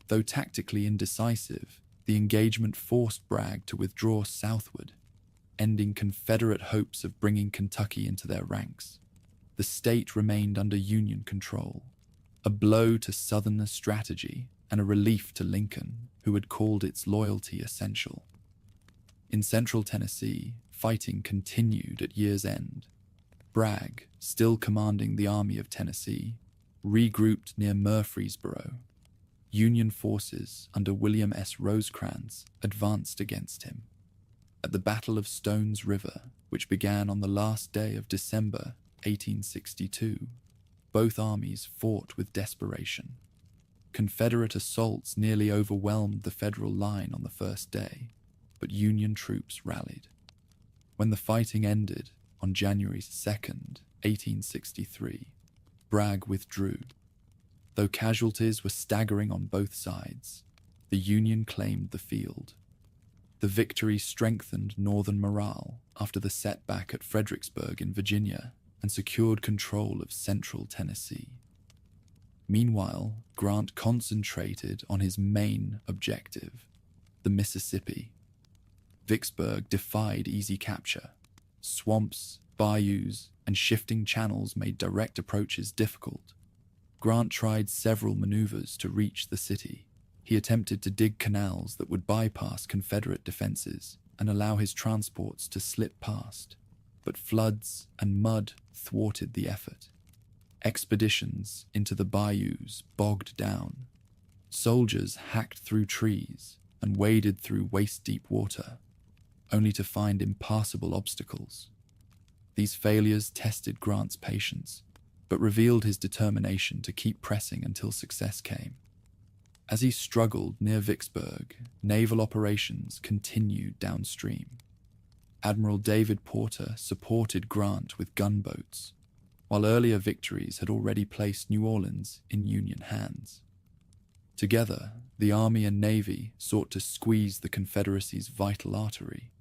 Though tactically indecisive, the engagement forced Bragg to withdraw southward, ending Confederate hopes of bringing Kentucky into their ranks. The state remained under Union control, a blow to Southern strategy and a relief to Lincoln, who had called its loyalty essential. In central Tennessee, fighting continued at year's end. Bragg, still commanding the Army of Tennessee, regrouped near Murfreesboro. Union forces under William S. Rosecrans advanced against him. At the Battle of Stones River, which began on the last day of December 1862, both armies fought with desperation. Confederate assaults nearly overwhelmed the Federal line on the first day, but Union troops rallied. When the fighting ended on January 2nd, 1863, Bragg withdrew. Though casualties were staggering on both sides, the Union claimed the field. The victory strengthened Northern morale after the setback at Fredericksburg in Virginia and secured control of central Tennessee. Meanwhile, Grant concentrated on his main objective, the Mississippi. Vicksburg defied easy capture. Swamps, bayous, and shifting channels made direct approaches difficult. Grant tried several maneuvers to reach the city. He attempted to dig canals that would bypass Confederate defenses and allow his transports to slip past, but floods and mud thwarted the effort. Expeditions into the bayous bogged down. Soldiers hacked through trees and waded through waist-deep water, only to find impassable obstacles. These failures tested Grant's patience, but revealed his determination to keep pressing until success came. As he struggled near Vicksburg, naval operations continued downstream. Admiral David Porter supported Grant with gunboats, while earlier victories had already placed New Orleans in Union hands. Together, the Army and Navy sought to squeeze the Confederacy's vital artery.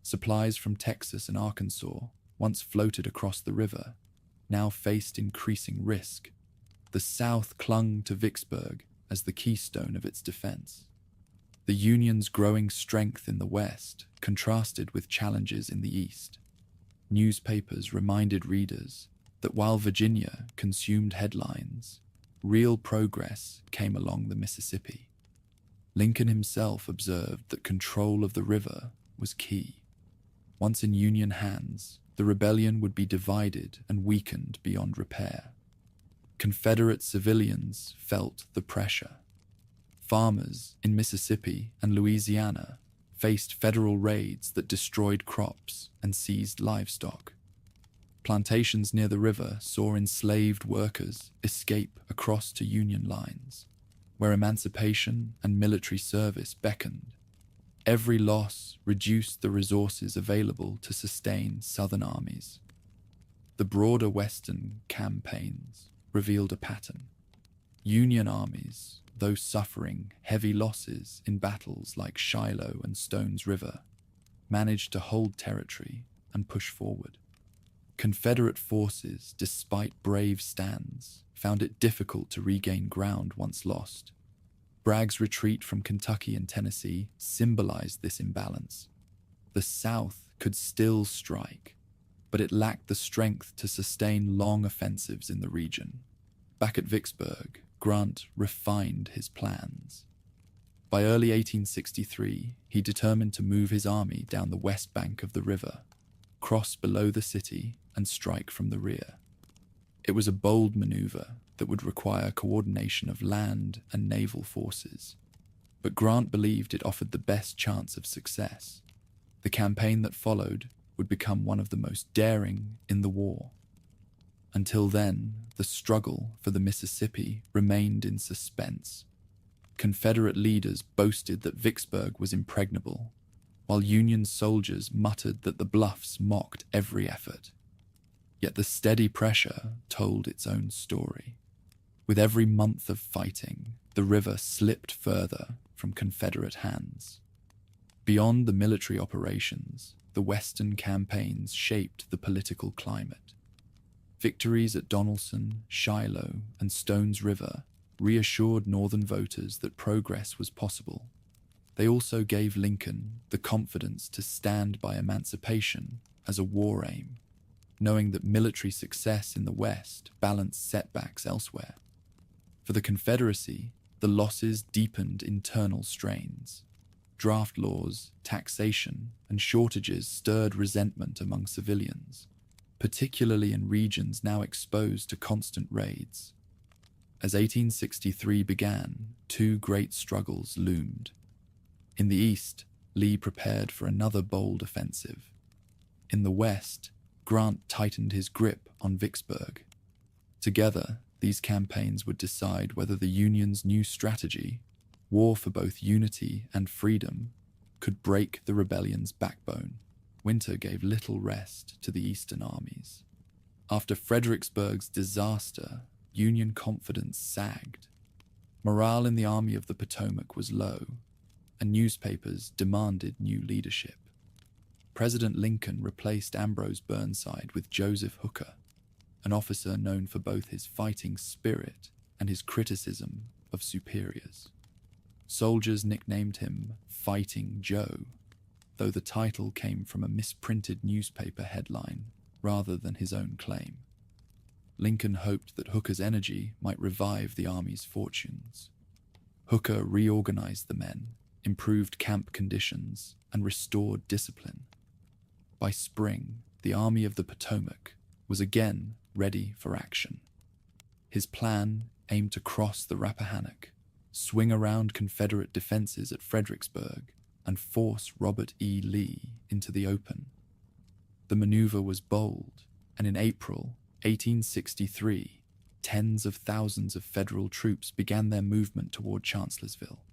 Supplies from Texas and Arkansas, once floated across the river, now faced increasing risk. The South clung to Vicksburg as the keystone of its defense. The Union's growing strength in the West contrasted with challenges in the East. Newspapers reminded readers that while Virginia consumed headlines, real progress came along the Mississippi. Lincoln himself observed that control of the river was key. Once in Union hands, the rebellion would be divided and weakened beyond repair. Confederate civilians felt the pressure. Farmers in Mississippi and Louisiana faced federal raids that destroyed crops and seized livestock. Plantations near the river saw enslaved workers escape across to Union lines, where emancipation and military service beckoned. Every loss reduced the resources available to sustain Southern armies. The broader Western campaigns revealed a pattern. Union armies, though suffering heavy losses in battles like Shiloh and Stones River, managed to hold territory and push forward. Confederate forces, despite brave stands, found it difficult to regain ground once lost. Bragg's retreat from Kentucky and Tennessee symbolized this imbalance. The South could still strike, but it lacked the strength to sustain long offensives in the region. Back at Vicksburg, Grant refined his plans. By early 1863, he determined to move his army down the west bank of the river, cross below the city, and strike from the rear. It was a bold maneuver that would require coordination of land and naval forces, but Grant believed it offered the best chance of success. The campaign that followed would become one of the most daring in the war. Until then, the struggle for the Mississippi remained in suspense. Confederate leaders boasted that Vicksburg was impregnable, while Union soldiers muttered that the bluffs mocked every effort. Yet the steady pressure told its own story. With every month of fighting, the river slipped further from Confederate hands. Beyond the military operations, the Western campaigns shaped the political climate. Victories at Donelson, Shiloh, and Stones River reassured Northern voters that progress was possible. They also gave Lincoln the confidence to stand by emancipation as a war aim, knowing that military success in the West balanced setbacks elsewhere. For the Confederacy, the losses deepened internal strains. Draft laws, taxation, and shortages stirred resentment among civilians, particularly in regions now exposed to constant raids. As 1863 began, two great struggles loomed. In the East, Lee prepared for another bold offensive. In the West, Grant tightened his grip on Vicksburg. Together, these campaigns would decide whether the Union's new strategy, war for both unity and freedom, could break the rebellion's backbone. Winter gave little rest to the Eastern armies. After Fredericksburg's disaster, Union confidence sagged. Morale in the Army of the Potomac was low, and newspapers demanded new leadership. President Lincoln replaced Ambrose Burnside with Joseph Hooker, an officer known for both his fighting spirit and his criticism of superiors. Soldiers nicknamed him Fighting Joe, though the title came from a misprinted newspaper headline rather than his own claim. Lincoln hoped that Hooker's energy might revive the Army's fortunes. Hooker reorganized the men, improved camp conditions, and restored discipline. By spring, the Army of the Potomac was again ready for action. His plan aimed to cross the Rappahannock, swing around Confederate defenses at Fredericksburg, and force Robert E. Lee into the open. The maneuver was bold, and in April 1863, tens of thousands of Federal troops began their movement toward Chancellorsville,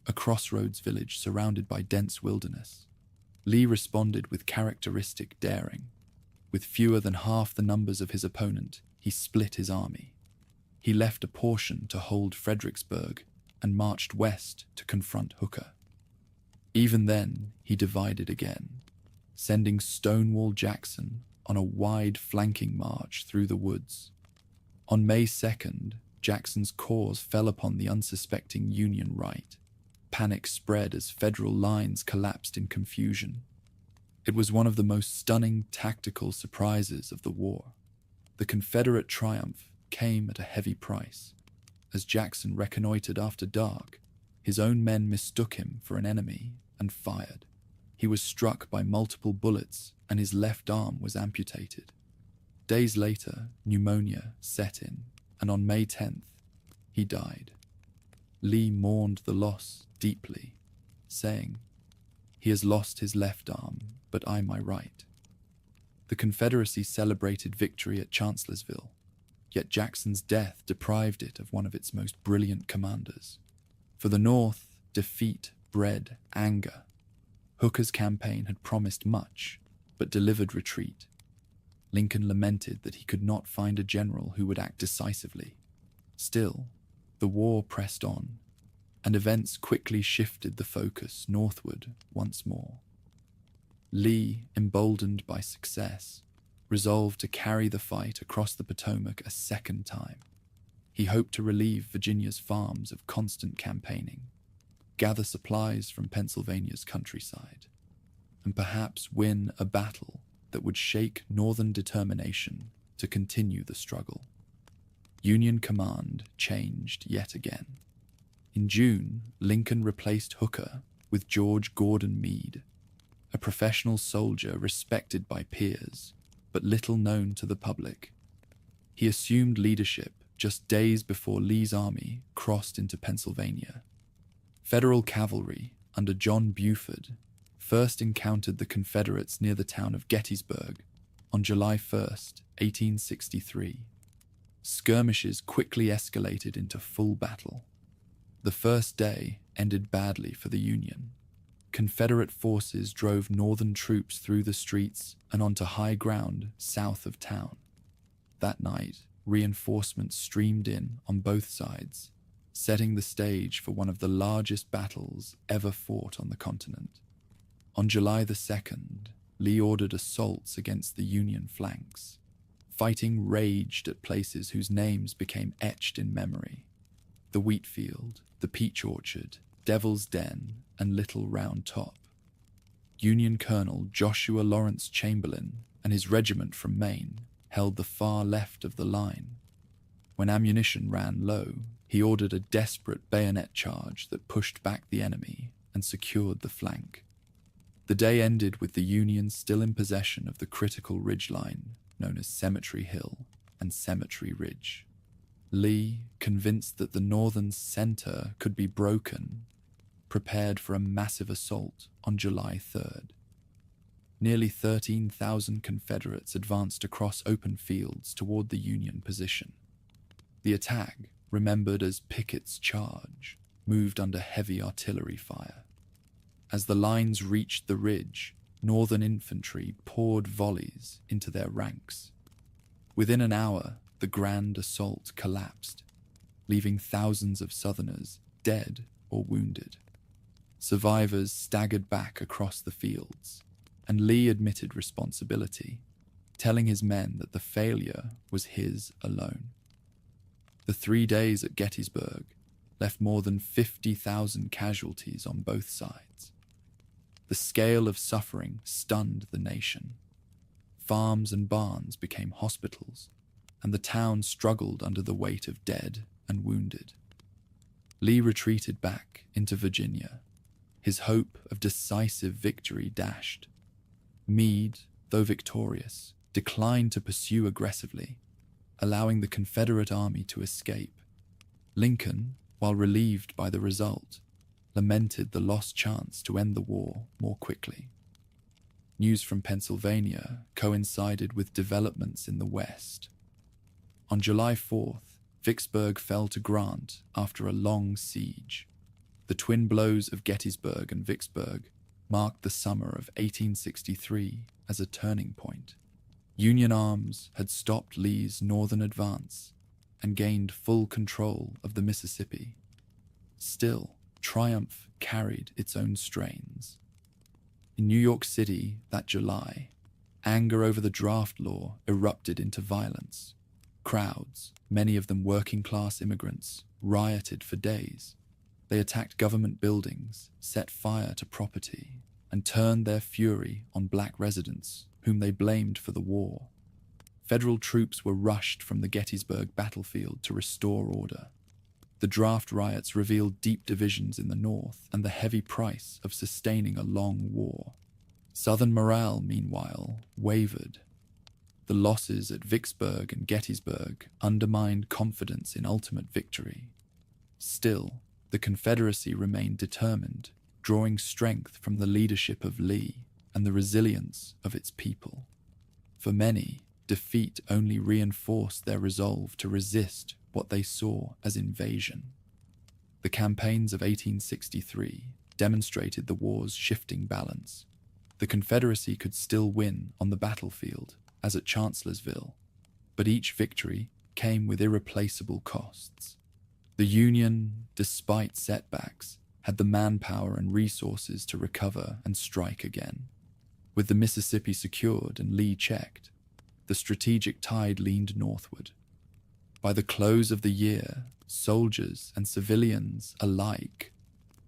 a crossroads village surrounded by dense wilderness. Lee responded with characteristic daring. With fewer than half the numbers of his opponent, he split his army. He left a portion to hold Fredericksburg and marched west to confront Hooker. Even then, he divided again, sending Stonewall Jackson on a wide flanking march through the woods. On May 2nd, Jackson's corps fell upon the unsuspecting Union right. Panic spread as Federal lines collapsed in confusion. It was one of the most stunning tactical surprises of the war. The Confederate triumph came at a heavy price. As Jackson reconnoitered after dark, his own men mistook him for an enemy and fired. He was struck by multiple bullets and his left arm was amputated. Days later, pneumonia set in, and on May 10th, he died. Lee mourned the loss deeply, saying, "He has lost his left arm, but I my right." The Confederacy celebrated victory at Chancellorsville, yet Jackson's death deprived it of one of its most brilliant commanders. For the North, defeat bred anger. Hooker's campaign had promised much, but delivered retreat. Lincoln lamented that he could not find a general who would act decisively. Still, the war pressed on, and events quickly shifted the focus northward once more. Lee, emboldened by success, resolved to carry the fight across the Potomac a second time. He hoped to relieve Virginia's farms of constant campaigning, gather supplies from Pennsylvania's countryside, and perhaps win a battle that would shake Northern determination to continue the struggle. Union command changed yet again. In June, Lincoln replaced Hooker with George Gordon Meade, a professional soldier respected by peers, but little known to the public. He assumed leadership just days before Lee's army crossed into Pennsylvania. Federal cavalry under John Buford first encountered the Confederates near the town of Gettysburg on July 1st, 1863. Skirmishes quickly escalated into full battle. The first day ended badly for the Union. Confederate forces drove Northern troops through the streets and onto high ground south of town. That night, reinforcements streamed in on both sides, setting the stage for one of the largest battles ever fought on the continent. On July the 2nd, Lee ordered assaults against the Union flanks. Fighting raged at places whose names became etched in memory: the wheat field, the peach orchard, Devil's Den, and Little Round Top. Union Colonel Joshua Lawrence Chamberlain and his regiment from Maine held the far left of the line. When ammunition ran low, he ordered a desperate bayonet charge that pushed back the enemy and secured the flank. The day ended with the Union still in possession of the critical ridgeline known as Cemetery Hill and Cemetery Ridge. Lee, convinced that the Northern center could be broken, prepared for a massive assault on July 3rd. Nearly 13,000 Confederates advanced across open fields toward the Union position. The attack, remembered as Pickett's Charge, moved under heavy artillery fire. As the lines reached the ridge, Northern infantry poured volleys into their ranks. Within an hour, the grand assault collapsed, leaving thousands of Southerners dead or wounded. Survivors staggered back across the fields, and Lee admitted responsibility, telling his men that the failure was his alone. The 3 days at Gettysburg left more than 50,000 casualties on both sides. The scale of suffering stunned the nation. Farms and barns became hospitals, and the town struggled under the weight of dead and wounded. Lee retreated back into Virginia, his hope of decisive victory dashed. Meade, though victorious, declined to pursue aggressively, allowing the Confederate army to escape. Lincoln, while relieved by the result, lamented the lost chance to end the war more quickly. News from Pennsylvania coincided with developments in the West. On July 4th, Vicksburg fell to Grant after a long siege. The twin blows of Gettysburg and Vicksburg marked the summer of 1863 as a turning point. Union arms had stopped Lee's northern advance and gained full control of the Mississippi. Still, triumph carried its own strains. In New York City that July, anger over the draft law erupted into violence. Crowds, many of them working-class immigrants, rioted for days. They attacked government buildings, set fire to property, and turned their fury on black residents, whom they blamed for the war. Federal troops were rushed from the Gettysburg battlefield to restore order. The draft riots revealed deep divisions in the North and the heavy price of sustaining a long war. Southern morale, meanwhile, wavered. The losses at Vicksburg and Gettysburg undermined confidence in ultimate victory. Still, the Confederacy remained determined, drawing strength from the leadership of Lee and the resilience of its people. For many, defeat only reinforced their resolve to resist what they saw as invasion. The campaigns of 1863 demonstrated the war's shifting balance. The Confederacy could still win on the battlefield, as at Chancellorsville, but each victory came with irreplaceable costs. The Union, despite setbacks, had the manpower and resources to recover and strike again. With the Mississippi secured and Lee checked, the strategic tide leaned northward. By the close of the year, soldiers and civilians alike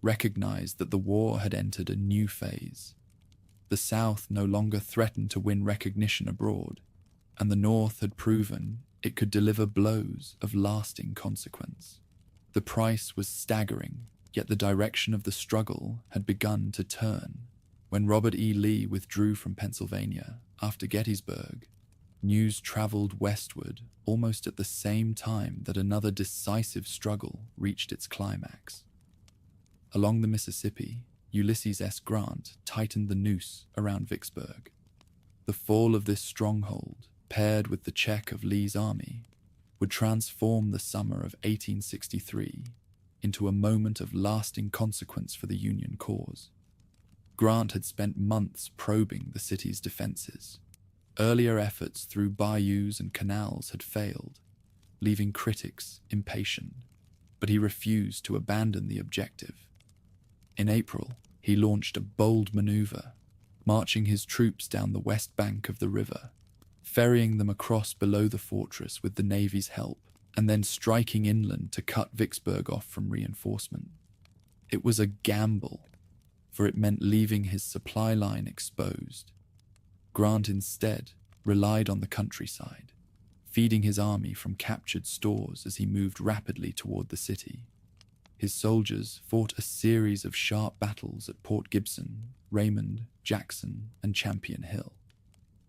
recognized that the war had entered a new phase. The South no longer threatened to win recognition abroad, and the North had proven it could deliver blows of lasting consequence. The price was staggering, yet the direction of the struggle had begun to turn. When Robert E. Lee withdrew from Pennsylvania after Gettysburg, news traveled westward almost at the same time that another decisive struggle reached its climax. Along the Mississippi, Ulysses S. Grant tightened the noose around Vicksburg. The fall of this stronghold, paired with the check of Lee's army, would transform the summer of 1863 into a moment of lasting consequence for the Union cause. Grant had spent months probing the city's defenses. Earlier efforts through bayous and canals had failed, leaving critics impatient, but he refused to abandon the objective. In April, he launched a bold maneuver, marching his troops down the west bank of the river, ferrying them across below the fortress with the Navy's help, and then striking inland to cut Vicksburg off from reinforcement. It was a gamble, for it meant leaving his supply line exposed. Grant instead relied on the countryside, feeding his army from captured stores as he moved rapidly toward the city. His soldiers fought a series of sharp battles at Port Gibson, Raymond, Jackson, and Champion Hill,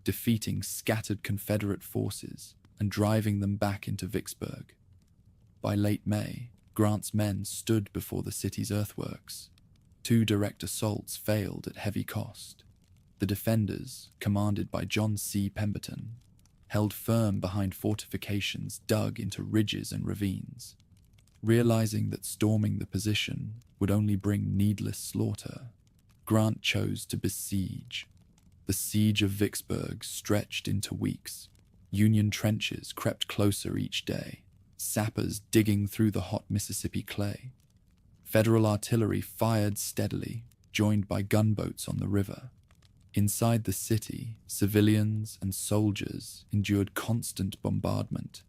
defeating scattered Confederate forces and driving them back into Vicksburg. By late May, Grant's men stood before the city's earthworks. 2 direct assaults failed at heavy cost. The defenders, commanded by John C. Pemberton, held firm behind fortifications dug into ridges and ravines. Realizing that storming the position would only bring needless slaughter, Grant chose to besiege. The siege of Vicksburg stretched into weeks. Union trenches crept closer each day, sappers digging through the hot Mississippi clay. Federal artillery fired steadily, joined by gunboats on the river. Inside the city, civilians and soldiers endured constant bombardment.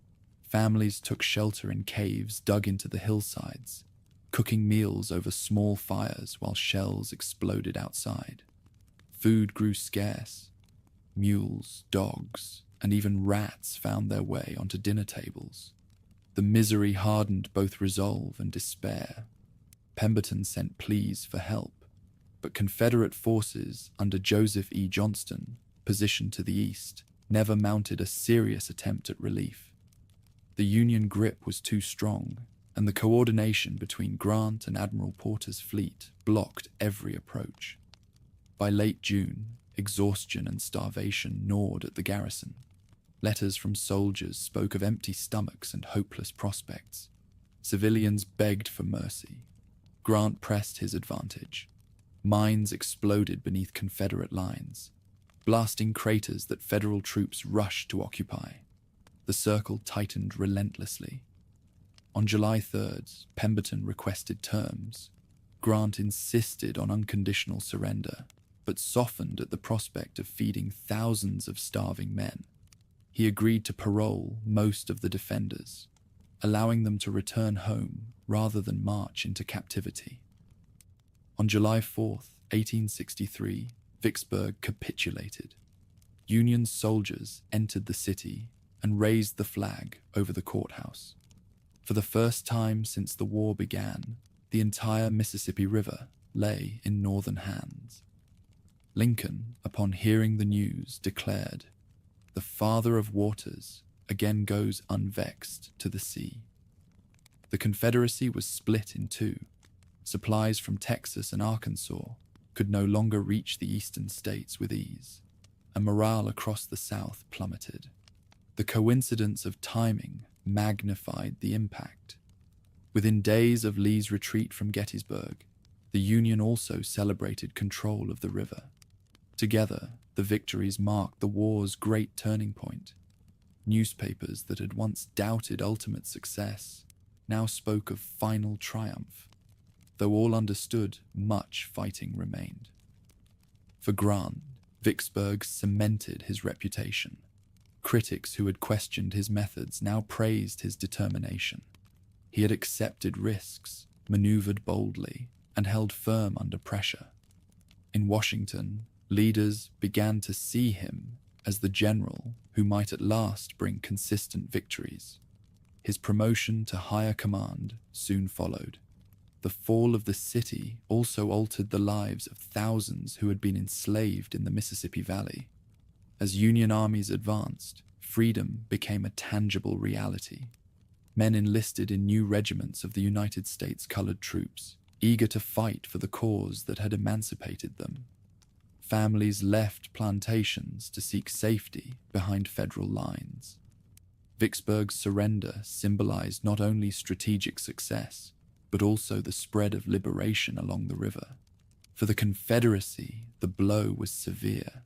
Families took shelter in caves dug into the hillsides, cooking meals over small fires while shells exploded outside. Food grew scarce. Mules, dogs, and even rats found their way onto dinner tables. The misery hardened both resolve and despair. Pemberton sent pleas for help, but Confederate forces under Joseph E. Johnston, positioned to the east, never mounted a serious attempt at relief. The Union grip was too strong, and the coordination between Grant and Admiral Porter's fleet blocked every approach. By late June, exhaustion and starvation gnawed at the garrison. Letters from soldiers spoke of empty stomachs and hopeless prospects. Civilians begged for mercy. Grant pressed his advantage. Mines exploded beneath Confederate lines, blasting craters that Federal troops rushed to occupy. The circle tightened relentlessly. On July 3rd, Pemberton requested terms. Grant insisted on unconditional surrender, but softened at the prospect of feeding thousands of starving men. He agreed to parole most of the defenders, allowing them to return home rather than march into captivity. On July 4th, 1863, Vicksburg capitulated. Union soldiers entered the city and raised the flag over the courthouse. For the first time since the war began, the entire Mississippi River lay in Northern hands. Lincoln, upon hearing the news, declared, "The Father of Waters again goes unvexed to the sea." The Confederacy was split in two. Supplies from Texas and Arkansas could no longer reach the eastern states with ease, and morale across the South plummeted. The coincidence of timing magnified the impact. Within days of Lee's retreat from Gettysburg, the Union also celebrated control of the river. Together, the victories marked the war's great turning point. Newspapers that had once doubted ultimate success now spoke of final triumph, though all understood much fighting remained. For Grant, Vicksburg cemented his reputation. Critics who had questioned his methods now praised his determination. He had accepted risks, maneuvered boldly, and held firm under pressure. In Washington, leaders began to see him as the general who might at last bring consistent victories. His promotion to higher command soon followed. The fall of the city also altered the lives of thousands who had been enslaved in the Mississippi Valley. As Union armies advanced, freedom became a tangible reality. Men enlisted in new regiments of the United States Colored Troops, eager to fight for the cause that had emancipated them. Families left plantations to seek safety behind federal lines. Vicksburg's surrender symbolized not only strategic success, but also the spread of liberation along the river. For the Confederacy, the blow was severe.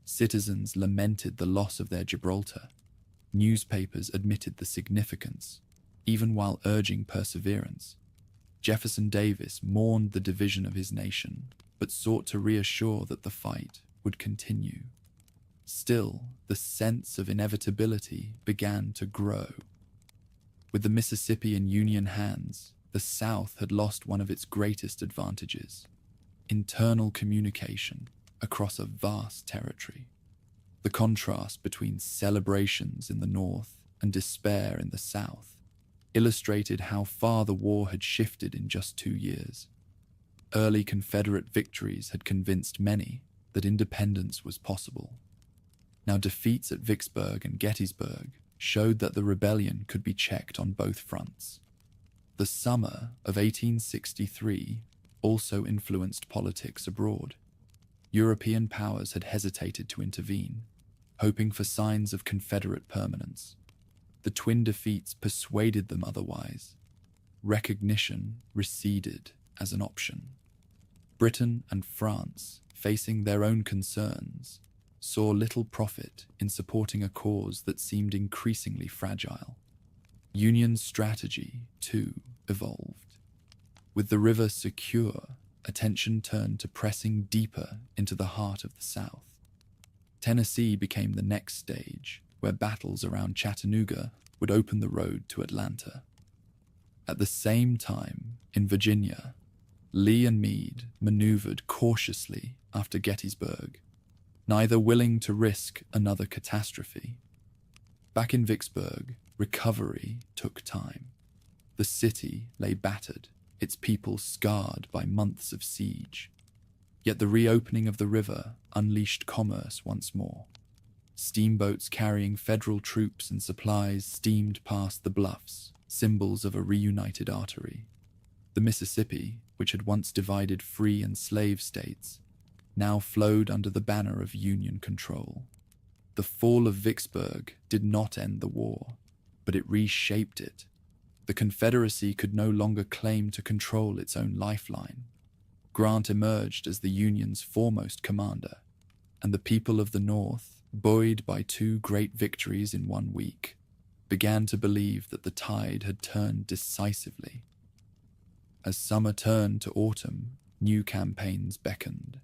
Citizens lamented the loss of their Gibraltar. Newspapers admitted the significance, even while urging perseverance. Jefferson Davis mourned the division of his nation, but sought to reassure that the fight would continue. Still, the sense of inevitability began to grow. With the Mississippi in Union hands, the South had lost one of its greatest advantages: internal communication across a vast territory. The contrast between celebrations in the North and despair in the South illustrated how far the war had shifted in just 2 years. Early Confederate victories had convinced many that independence was possible. Now defeats at Vicksburg and Gettysburg showed that the rebellion could be checked on both fronts. The summer of 1863 also influenced politics abroad. European powers had hesitated to intervene, hoping for signs of Confederate permanence. The twin defeats persuaded them otherwise. Recognition receded as an option. Britain and France, facing their own concerns, saw little profit in supporting a cause that seemed increasingly fragile. Union's strategy, too, evolved. With the river secure, attention turned to pressing deeper into the heart of the South. Tennessee became the next stage, where battles around Chattanooga would open the road to Atlanta. At the same time, in Virginia, Lee and Meade maneuvered cautiously after Gettysburg, neither willing to risk another catastrophe. Back in Vicksburg, recovery took time. The city lay battered, its people scarred by months of siege. Yet the reopening of the river unleashed commerce once more. Steamboats carrying federal troops and supplies steamed past the bluffs, symbols of a reunited artery. The Mississippi, which had once divided free and slave states, now flowed under the banner of Union control. The fall of Vicksburg did not end the war, but it reshaped it. The Confederacy could no longer claim to control its own lifeline. Grant emerged as the Union's foremost commander, and the people of the North, buoyed by 2 great victories in 1 week, began to believe that the tide had turned decisively. As summer turned to autumn, new campaigns beckoned.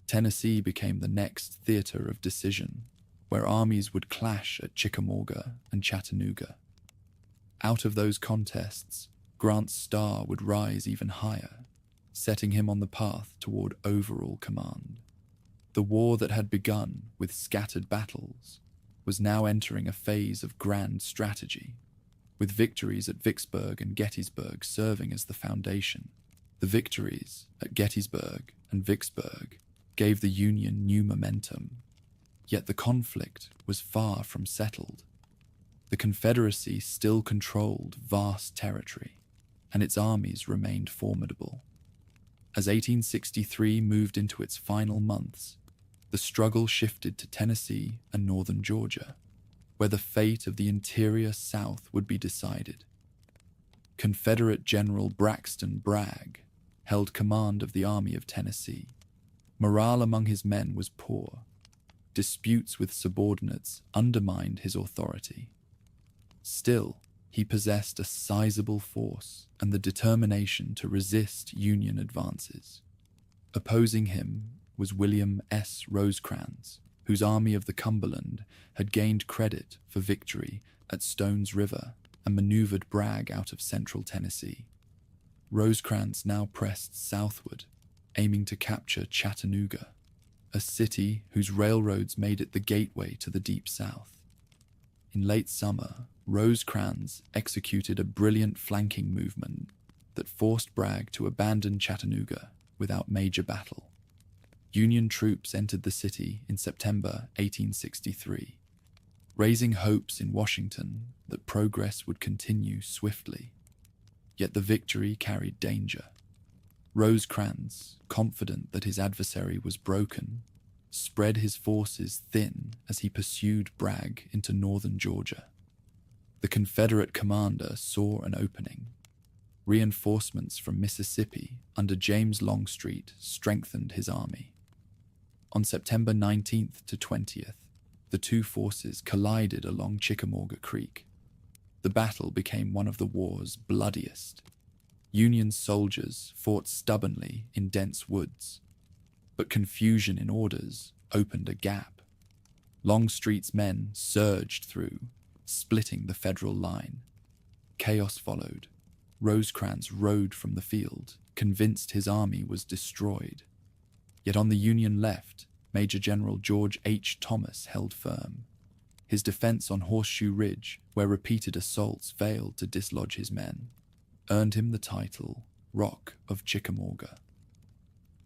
Tennessee became the next theater of decision, where armies would clash at Chickamauga and Chattanooga. Out of those contests, Grant's star would rise even higher, setting him on the path toward overall command. The war that had begun with scattered battles was now entering a phase of grand strategy, with victories at Vicksburg and Gettysburg serving as the foundation. The victories at Gettysburg and Vicksburg gave the Union new momentum. Yet the conflict was far from settled. The Confederacy still controlled vast territory, and its armies remained formidable. As 1863 moved into its final months, the struggle shifted to Tennessee and northern Georgia, where the fate of the interior South would be decided. Confederate General Braxton Bragg held command of the Army of Tennessee. Morale among his men was poor. Disputes with subordinates undermined his authority. Still, he possessed a sizable force and the determination to resist Union advances. Opposing him was William S. Rosecrans, whose Army of the Cumberland had gained credit for victory at Stones River and maneuvered Bragg out of central Tennessee. Rosecrans now pressed southward, aiming to capture Chattanooga, a city whose railroads made it the gateway to the Deep South. In late summer, Rosecrans executed a brilliant flanking movement that forced Bragg to abandon Chattanooga without major battle. Union troops entered the city in September 1863, raising hopes in Washington that progress would continue swiftly. Yet the victory carried danger. Rosecrans, confident that his adversary was broken, spread his forces thin as he pursued Bragg into northern Georgia. The Confederate commander saw an opening. Reinforcements from Mississippi under James Longstreet strengthened his army. On September 19th to 20th, the two forces collided along Chickamauga Creek. The battle became one of the war's bloodiest. Union soldiers fought stubbornly in dense woods, but confusion in orders opened a gap. Longstreet's men surged through, splitting the Federal line. Chaos followed. Rosecrans rode from the field, convinced his army was destroyed. Yet on the Union left, Major General George H. Thomas held firm. His defense on Horseshoe Ridge, where repeated assaults failed to dislodge his men, earned him the title Rock of Chickamauga.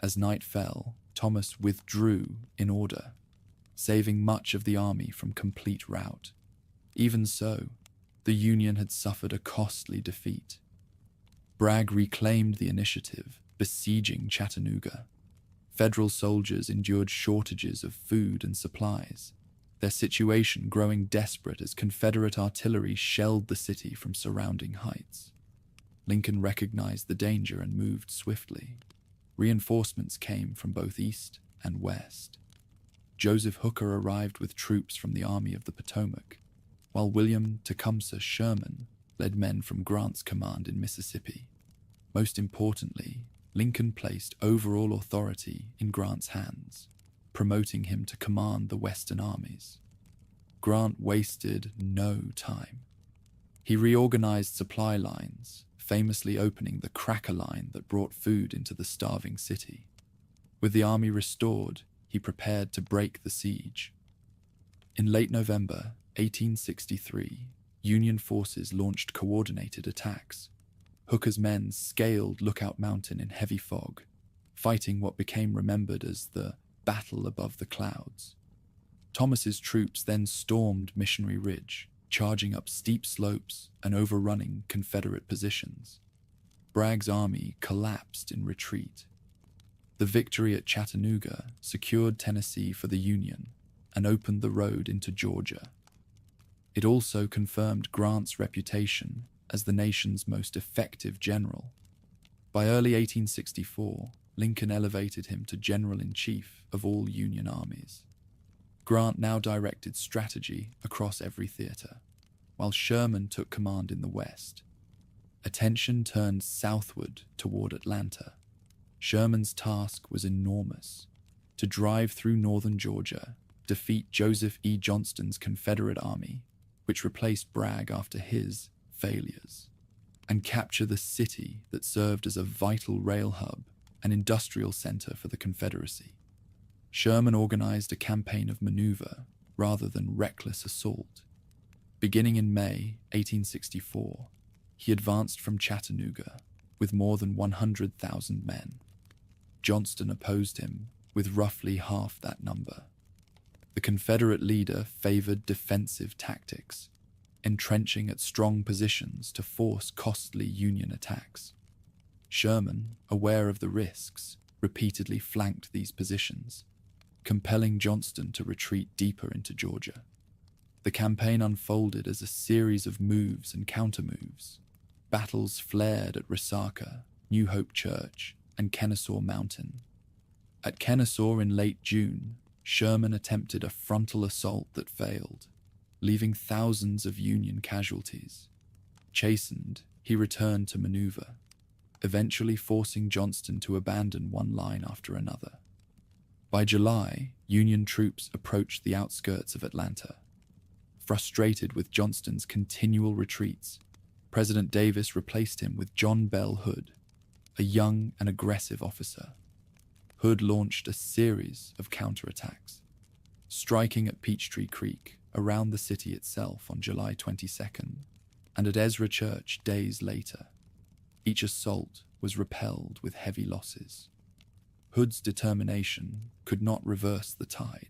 As night fell, Thomas withdrew in order, saving much of the army from complete rout. Even so, the Union had suffered a costly defeat. Bragg reclaimed the initiative, besieging Chattanooga. Federal soldiers endured shortages of food and supplies, their situation growing desperate as Confederate artillery shelled the city from surrounding heights. Lincoln recognized the danger and moved swiftly. Reinforcements came from both east and west. Joseph Hooker arrived with troops from the Army of the Potomac, while William Tecumseh Sherman led men from Grant's command in Mississippi. Most importantly, Lincoln placed overall authority in Grant's hands, promoting him to command the Western armies. Grant wasted no time. He reorganized supply lines, famously opening the Cracker Line that brought food into the starving city. With the army restored, he prepared to break the siege. In late November 1863, Union forces launched coordinated attacks. Hooker's men scaled Lookout Mountain in heavy fog, fighting what became remembered as the Battle Above the Clouds. Thomas's troops then stormed Missionary Ridge, charging up steep slopes and overrunning Confederate positions. Bragg's army collapsed in retreat. The victory at Chattanooga secured Tennessee for the Union and opened the road into Georgia. It also confirmed Grant's reputation as the nation's most effective general. By early 1864, Lincoln elevated him to General-in-Chief of all Union armies. Grant now directed strategy across every theater, while Sherman took command in the West. Attention turned southward toward Atlanta. Sherman's task was enormous: to drive through northern Georgia, defeat Joseph E. Johnston's Confederate army, which replaced Bragg after his failures, and capture the city that served as a vital rail hub and industrial center for the Confederacy. Sherman organized a campaign of maneuver rather than reckless assault. Beginning in May 1864, he advanced from Chattanooga with more than 100,000 men. Johnston opposed him with roughly half that number. The Confederate leader favored defensive tactics, entrenching at strong positions to force costly Union attacks. Sherman, aware of the risks, repeatedly flanked these positions, compelling Johnston to retreat deeper into Georgia. The campaign unfolded as a series of moves and countermoves. Battles flared at Resaca, New Hope Church, and Kennesaw Mountain. At Kennesaw in late June, Sherman attempted a frontal assault that failed, leaving thousands of Union casualties. Chastened, he returned to maneuver, eventually forcing Johnston to abandon one line after another. By July, Union troops approached the outskirts of Atlanta. Frustrated with Johnston's continual retreats, President Davis replaced him with John Bell Hood, a young and aggressive officer. Hood launched a series of counterattacks, striking at Peachtree Creek, around the city itself on July 22nd, and at Ezra Church days later. Each assault was repelled with heavy losses. Hood's determination could not reverse the tide.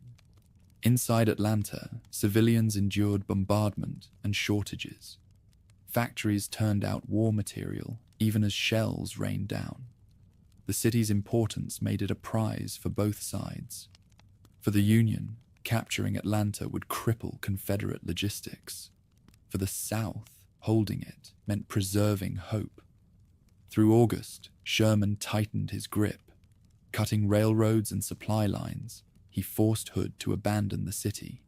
Inside Atlanta, civilians endured bombardment and shortages. Factories turned out war material even as shells rained down. The city's importance made it a prize for both sides. For the Union, capturing Atlanta would cripple Confederate logistics. For the South, holding it meant preserving hope. Through August, Sherman tightened his grip. Cutting railroads and supply lines, he forced Hood to abandon the city.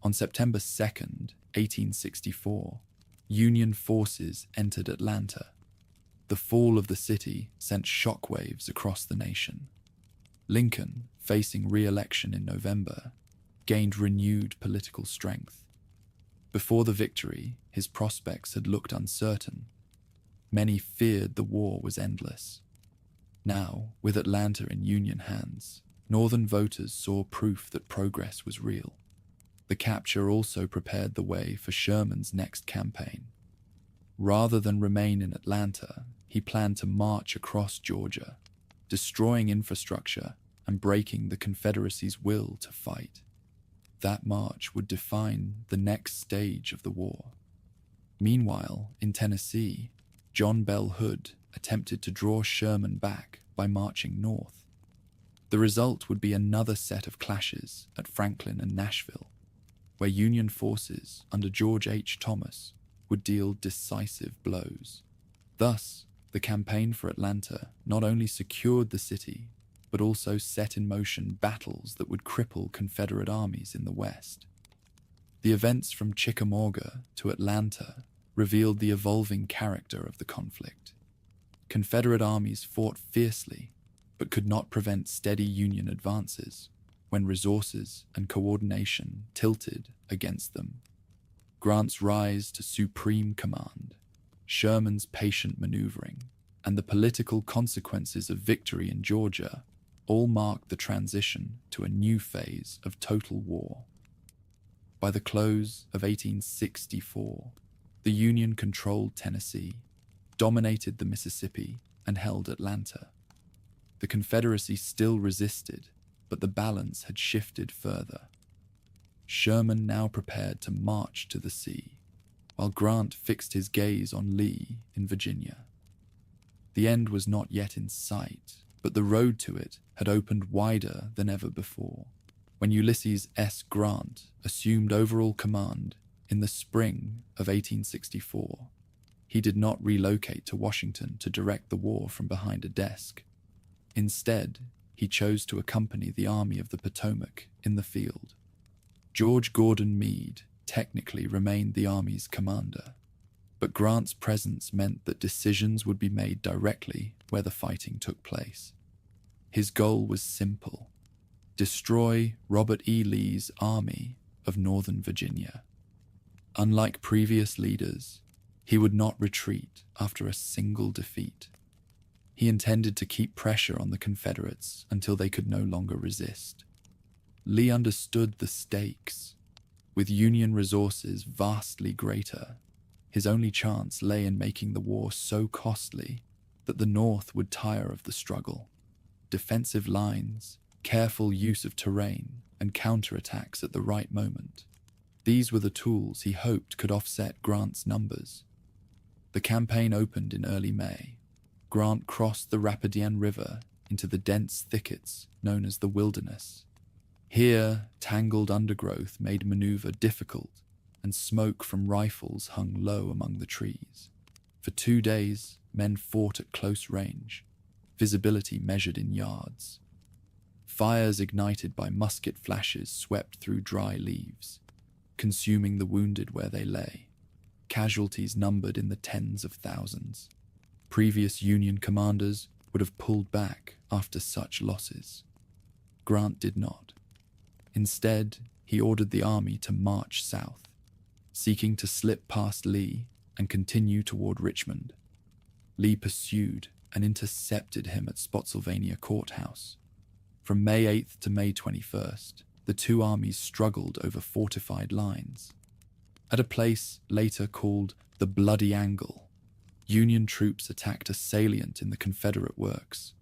On September 2nd, 1864, Union forces entered Atlanta. The fall of the city sent shockwaves across the nation. Lincoln, facing re-election in November, gained renewed political strength. Before the victory, his prospects had looked uncertain. Many feared the war was endless. Now, with Atlanta in Union hands, Northern voters saw proof that progress was real. The capture also prepared the way for Sherman's next campaign. Rather than remain in Atlanta, he planned to march across Georgia, destroying infrastructure and breaking the Confederacy's will to fight. That march would define the next stage of the war. Meanwhile, in Tennessee, John Bell Hood attempted to draw Sherman back by marching north. The result would be another set of clashes at Franklin and Nashville, where Union forces under George H. Thomas would deal decisive blows. Thus, the campaign for Atlanta not only secured the city, but also set in motion battles that would cripple Confederate armies in the West. The events from Chickamauga to Atlanta revealed the evolving character of the conflict. Confederate armies fought fiercely, but could not prevent steady Union advances when resources and coordination tilted against them. Grant's rise to supreme command, Sherman's patient maneuvering, and the political consequences of victory in Georgia all marked the transition to a new phase of total war. By the close of 1864, the Union controlled Tennessee, dominated the Mississippi, and held Atlanta. The Confederacy still resisted, but the balance had shifted further. Sherman now prepared to march to the sea, while Grant fixed his gaze on Lee in Virginia. The end was not yet in sight, but the road to it had opened wider than ever before. When Ulysses S. Grant assumed overall command in the spring of 1864, he did not relocate to Washington to direct the war from behind a desk. Instead, he chose to accompany the Army of the Potomac in the field. George Gordon Meade technically remained the Army's commander, but Grant's presence meant that decisions would be made directly where the fighting took place. His goal was simple: destroy Robert E. Lee's Army of Northern Virginia. Unlike previous leaders, he would not retreat after a single defeat. He intended to keep pressure on the Confederates until they could no longer resist. Lee understood the stakes. With Union resources vastly greater, his only chance lay in making the war so costly that the North would tire of the struggle. defensive lines, careful use of terrain, and counterattacks at the right moment. These were the tools he hoped could offset Grant's numbers. The campaign opened in early May. Grant crossed the Rapidan River into the dense thickets known as the Wilderness. Here, tangled undergrowth made maneuver difficult, and smoke from rifles hung low among the trees. For 2 days, men fought at close range, visibility measured in yards. Fires ignited by musket flashes swept through dry leaves, consuming the wounded where they lay. Casualties numbered in the tens of thousands. Previous Union commanders would have pulled back after such losses. Grant did not. Instead, he ordered the army to march south, seeking to slip past Lee and continue toward Richmond. Lee pursued and intercepted him at Spotsylvania Courthouse. From May 8th to May 21st, the two armies struggled over fortified lines. At a place later called the Bloody Angle, Union troops attacked a salient in the Confederate works.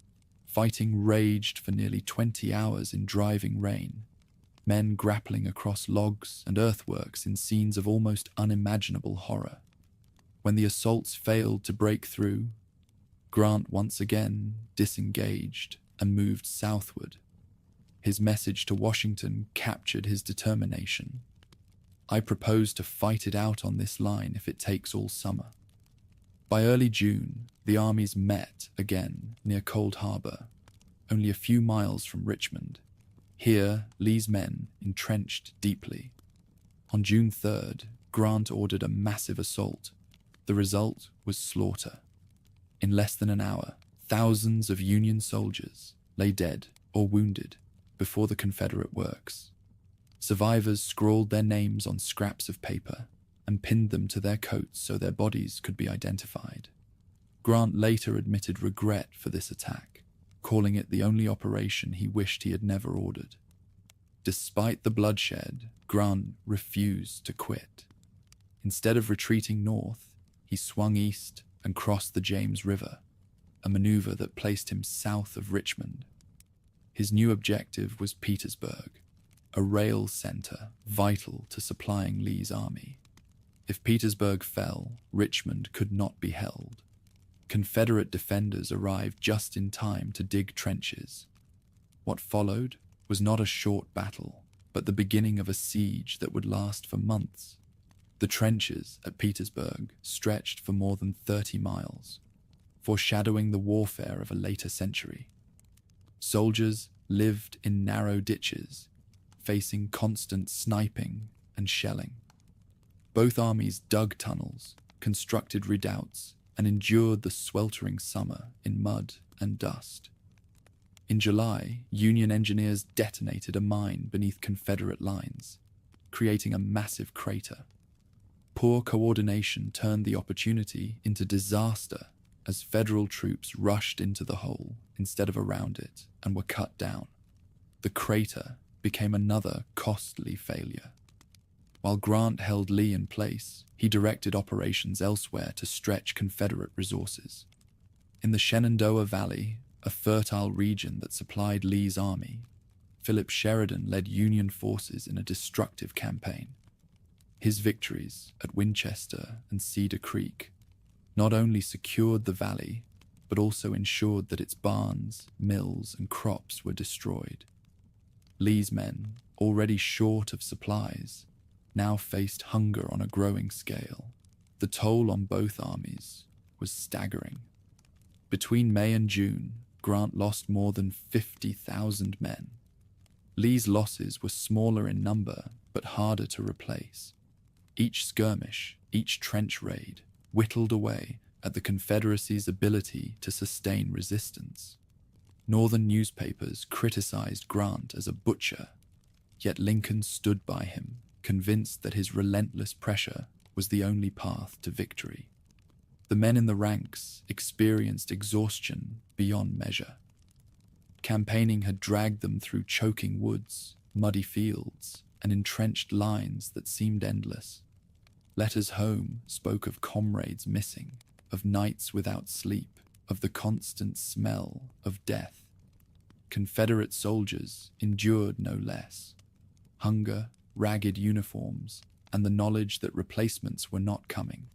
Fighting raged for nearly 20 hours in driving rain, men grappling across logs and earthworks in scenes of almost unimaginable horror. When the assaults failed to break through, Grant once again disengaged and moved southward. His message to Washington captured his determination. "I propose to fight it out on this line if it takes all summer." By early June, the armies met again near Cold Harbor, only a few miles from Richmond. Here, Lee's men entrenched deeply. On June 3rd, Grant ordered a massive assault. The result was slaughter. In less than an hour, thousands of Union soldiers lay dead or wounded before the Confederate works. Survivors scrawled their names on scraps of paper and pinned them to their coats so their bodies could be identified. Grant later admitted regret for this attack, calling it the only operation he wished he had never ordered. Despite the bloodshed, Grant refused to quit. Instead of retreating north, he swung east and crossed the James River, a maneuver that placed him south of Richmond. His new objective was Petersburg, a rail center vital to supplying Lee's army. If Petersburg fell, Richmond could not be held. Confederate defenders arrived just in time to dig trenches. What followed was not a short battle, but the beginning of a siege that would last for months. The trenches at Petersburg stretched for more than 30 miles, foreshadowing the warfare of a later century. Soldiers lived in narrow ditches, facing constant sniping and shelling. Both armies dug tunnels, constructed redoubts, and endured the sweltering summer in mud and dust. In July, Union engineers detonated a mine beneath Confederate lines, creating a massive crater. Poor coordination turned the opportunity into disaster as Federal troops rushed into the hole instead of around it and were cut down. The crater became another costly failure. While Grant held Lee in place, he directed operations elsewhere to stretch Confederate resources. In the Shenandoah Valley, a fertile region that supplied Lee's army, Philip Sheridan led Union forces in a destructive campaign. His victories at Winchester and Cedar Creek not only secured the valley, but also ensured that its barns, mills, and crops were destroyed. Lee's men, already short of supplies, now faced hunger on a growing scale. The toll on both armies was staggering. Between May and June, Grant lost more than 50,000 men. Lee's losses were smaller in number, but harder to replace. Each skirmish, each trench raid, whittled away at the Confederacy's ability to sustain resistance. Northern newspapers criticized Grant as a butcher, yet Lincoln stood by him, convinced that his relentless pressure was the only path to victory. The men in the ranks experienced exhaustion beyond measure. Campaigning had dragged them through choking woods, muddy fields, and entrenched lines that seemed endless. Letters home spoke of comrades missing, of nights without sleep, of the constant smell of death. Confederate soldiers endured no less. Hunger, ragged uniforms, and the knowledge that replacements were not coming.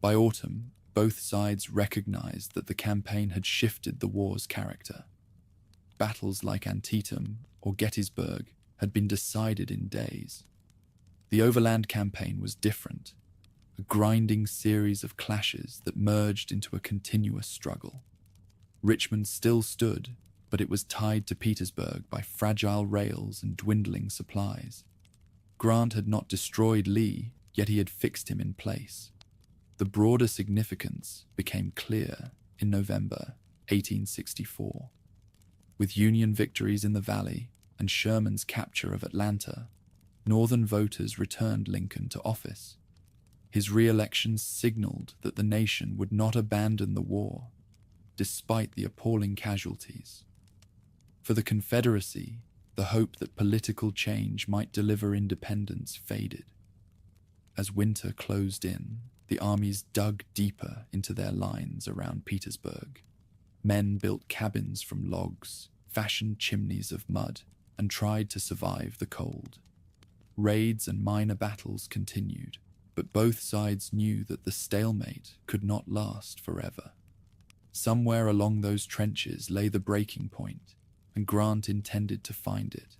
By autumn, both sides recognized that the campaign had shifted the war's character. Battles like Antietam or Gettysburg had been decided in days. The Overland Campaign was different, a grinding series of clashes that merged into a continuous struggle. Richmond still stood, but it was tied to Petersburg by fragile rails and dwindling supplies. Grant had not destroyed Lee, yet he had fixed him in place. The broader significance became clear in November 1864. With Union victories in the Valley and Sherman's capture of Atlanta, Northern voters returned Lincoln to office. His re-election signaled that the nation would not abandon the war, despite the appalling casualties. For the Confederacy, the hope that political change might deliver independence faded. As winter closed in, the armies dug deeper into their lines around Petersburg. Men built cabins from logs, fashioned chimneys of mud, and tried to survive the cold. Raids and minor battles continued, but both sides knew that the stalemate could not last forever. Somewhere along those trenches lay the breaking point, and Grant intended to find it.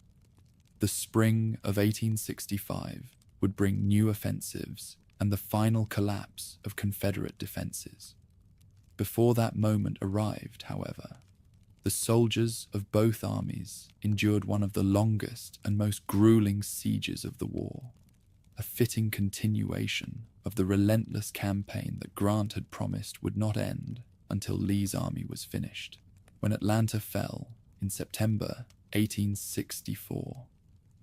The spring of 1865 would bring new offensives and the final collapse of Confederate defenses. Before that moment arrived, however, the soldiers of both armies endured one of the longest and most grueling sieges of the war, a fitting continuation of the relentless campaign that Grant had promised would not end until Lee's army was finished. When Atlanta fell in September 1864,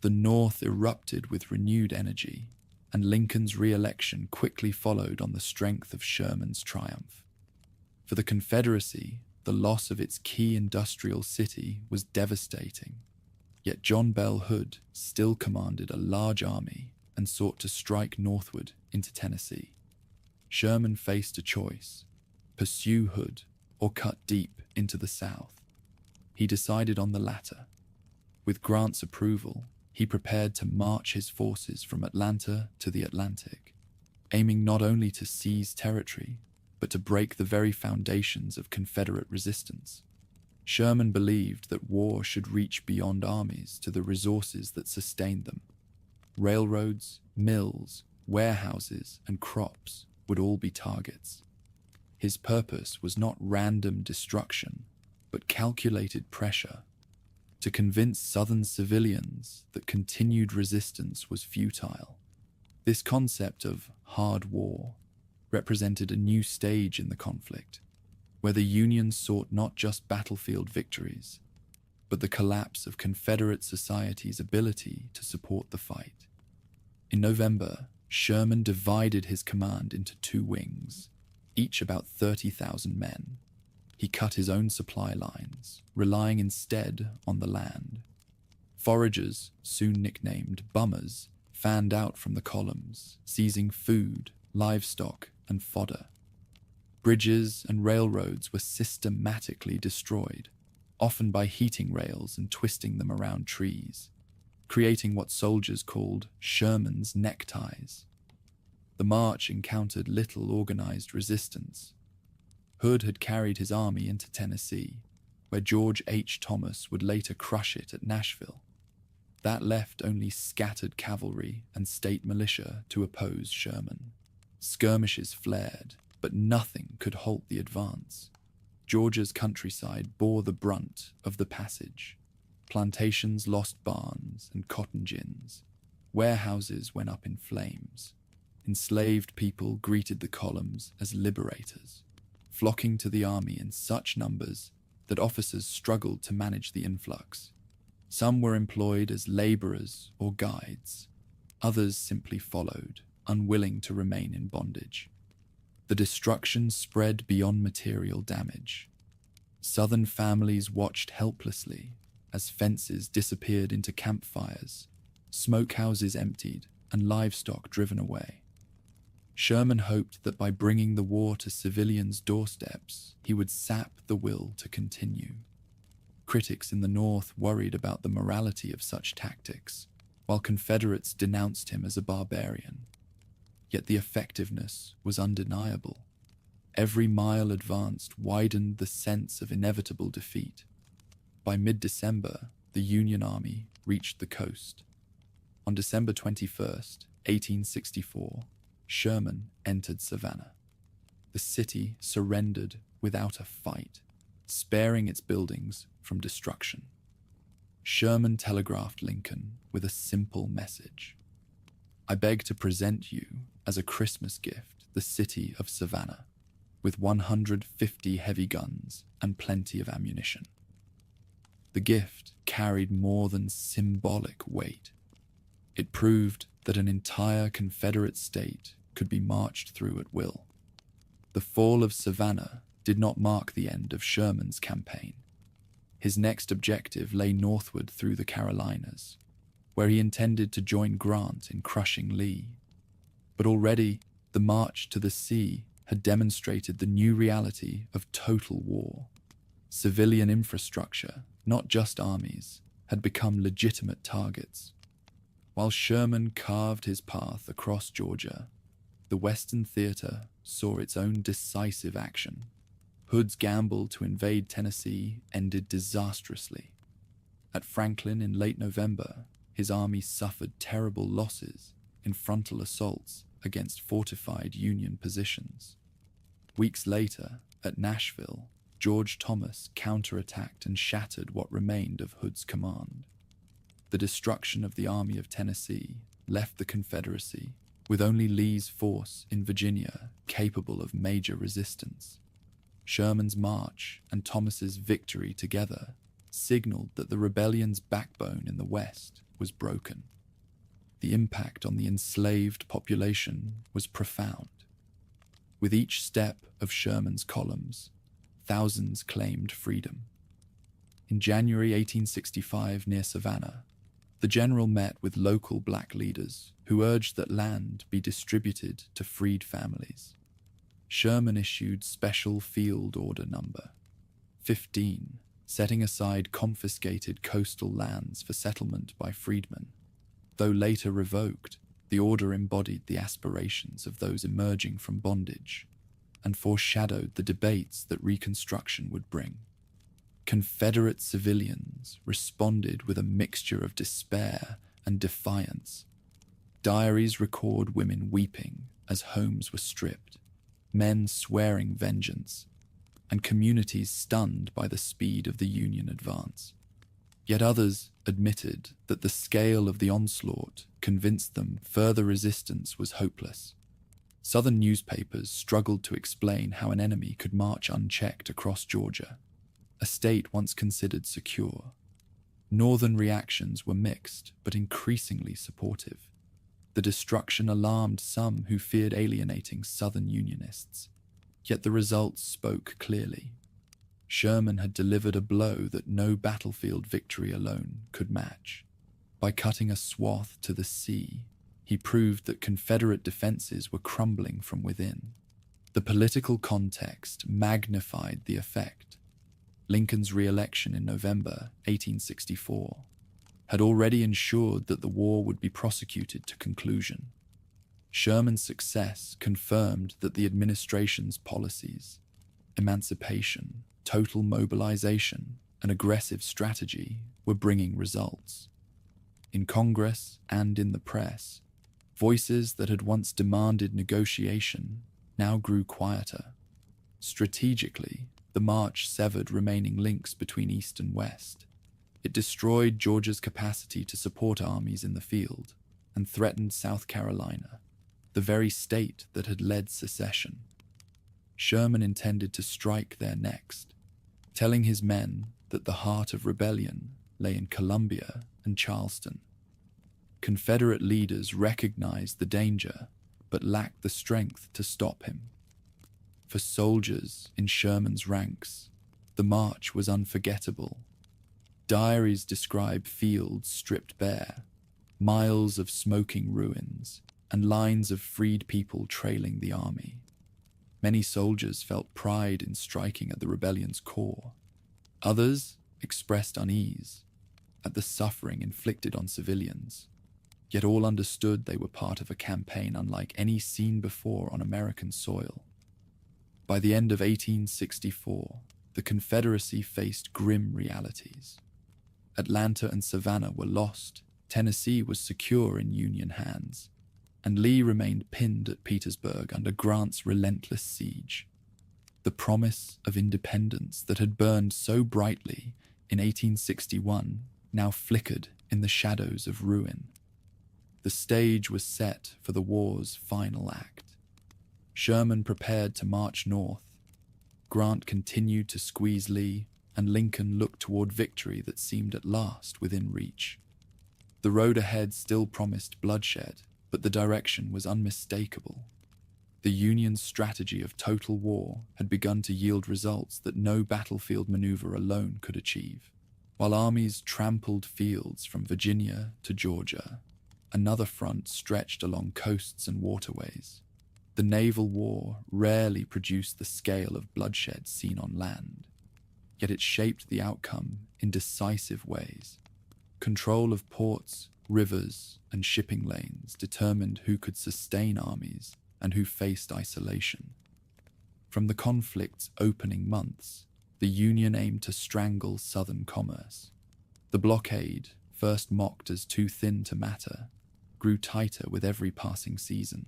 the North erupted with renewed energy, and Lincoln's re-election quickly followed on the strength of Sherman's triumph. For the Confederacy, the loss of its key industrial city was devastating, yet John Bell Hood still commanded a large army and sought to strike northward into Tennessee. Sherman faced a choice: pursue Hood or cut deep into the South. He decided on the latter. With Grant's approval, he prepared to march his forces from Atlanta to the Atlantic, aiming not only to seize territory, but to break the very foundations of Confederate resistance. Sherman believed that war should reach beyond armies to the resources that sustained them. Railroads, mills, warehouses, and crops would all be targets. His purpose was not random destruction, but calculated pressure, to convince Southern civilians that continued resistance was futile. This concept of hard war represented a new stage in the conflict, where the Union sought not just battlefield victories, but the collapse of Confederate society's ability to support the fight. In November, Sherman divided his command into two wings, each about 30,000 men. He cut his own supply lines, relying instead on the land. Foragers, soon nicknamed bummers, fanned out from the columns, seizing food, livestock, and fodder. Bridges and railroads were systematically destroyed, often by heating rails and twisting them around trees, creating what soldiers called Sherman's neckties. The march encountered little organized resistance. Hood had carried his army into Tennessee, where George H. Thomas would later crush it at Nashville. That left only scattered cavalry and state militia to oppose Sherman. Skirmishes flared, but nothing could halt the advance. Georgia's countryside bore the brunt of the passage. Plantations lost barns and cotton gins. Warehouses went up in flames. Enslaved people greeted the columns as liberators, flocking to the army in such numbers that officers struggled to manage the influx. Some were employed as laborers or guides. Others simply followed, unwilling to remain in bondage. The destruction spread beyond material damage. Southern families watched helplessly as fences disappeared into campfires, smokehouses emptied, and livestock driven away. Sherman hoped that by bringing the war to civilians' doorsteps, he would sap the will to continue. Critics in the North worried about the morality of such tactics, while Confederates denounced him as a barbarian. Yet the effectiveness was undeniable. Every mile advanced widened the sense of inevitable defeat. By mid-December, the Union Army reached the coast. On December 21st, 1864, Sherman entered Savannah. The city surrendered without a fight, sparing its buildings from destruction. Sherman telegraphed Lincoln with a simple message: "I beg to present you, as a Christmas gift, the city of Savannah, with 150 heavy guns and plenty of ammunition." The gift carried more than symbolic weight. It proved that an entire Confederate state could be marched through at will. The fall of Savannah did not mark the end of Sherman's campaign. His next objective lay northward through the Carolinas, where he intended to join Grant in crushing Lee. But already, the march to the sea had demonstrated the new reality of total war. Civilian infrastructure, not just armies, had become legitimate targets. While Sherman carved his path across Georgia, the Western Theater saw its own decisive action. Hood's gamble to invade Tennessee ended disastrously. At Franklin in late November, his army suffered terrible losses in frontal assaults against fortified Union positions. Weeks later, at Nashville, George Thomas counterattacked and shattered what remained of Hood's command. The destruction of the Army of Tennessee left the Confederacy with only Lee's force in Virginia capable of major resistance. Sherman's march and Thomas's victory together signaled that the rebellion's backbone in the West was broken. The impact on the enslaved population was profound. With each step of Sherman's columns, thousands claimed freedom. In January 1865, near Savannah, the general met with local black leaders who urged that land be distributed to freed families. Sherman issued Special Field Order Number 15, setting aside confiscated coastal lands for settlement by freedmen. Though later revoked, the order embodied the aspirations of those emerging from bondage and foreshadowed the debates that Reconstruction would bring. Confederate civilians responded with a mixture of despair and defiance. Diaries record women weeping as homes were stripped, men swearing vengeance, and communities stunned by the speed of the Union advance. Yet others admitted that the scale of the onslaught convinced them further resistance was hopeless. Southern newspapers struggled to explain how an enemy could march unchecked across Georgia, a state once considered secure. Northern reactions were mixed, but increasingly supportive. The destruction alarmed some who feared alienating Southern Unionists, yet the results spoke clearly. Sherman had delivered a blow that no battlefield victory alone could match. By cutting a swath to the sea, he proved that Confederate defenses were crumbling from within. The political context magnified the effect. Lincoln's re-election in November 1864 had already ensured that the war would be prosecuted to conclusion. Sherman's success confirmed that the administration's policies, emancipation, total mobilization, and aggressive strategy were bringing results. In Congress and in the press, voices that had once demanded negotiation now grew quieter. Strategically, the march severed remaining links between East and West. It destroyed Georgia's capacity to support armies in the field and threatened South Carolina, the very state that had led secession. Sherman intended to strike there next, telling his men that the heart of rebellion lay in Columbia and Charleston. Confederate leaders recognized the danger, but lacked the strength to stop him. For soldiers in Sherman's ranks, the march was unforgettable. Diaries describe fields stripped bare, miles of smoking ruins, and lines of freed people trailing the army. Many soldiers felt pride in striking at the rebellion's core. Others expressed unease at the suffering inflicted on civilians, yet all understood they were part of a campaign unlike any seen before on American soil. By the end of 1864, the Confederacy faced grim realities. Atlanta and Savannah were lost, Tennessee was secure in Union hands, and Lee remained pinned at Petersburg under Grant's relentless siege. The promise of independence that had burned so brightly in 1861 now flickered in the shadows of ruin. The stage was set for the war's final act. Sherman prepared to march north. Grant continued to squeeze Lee, and Lincoln looked toward victory that seemed at last within reach. The road ahead still promised bloodshed, but the direction was unmistakable. The Union's strategy of total war had begun to yield results that no battlefield maneuver alone could achieve. While armies trampled fields from Virginia to Georgia, another front stretched along coasts and waterways. The naval war rarely produced the scale of bloodshed seen on land, yet it shaped the outcome in decisive ways. Control of ports, rivers, and shipping lanes determined who could sustain armies and who faced isolation. From the conflict's opening months, the Union aimed to strangle Southern commerce. The blockade, first mocked as too thin to matter, grew tighter with every passing season.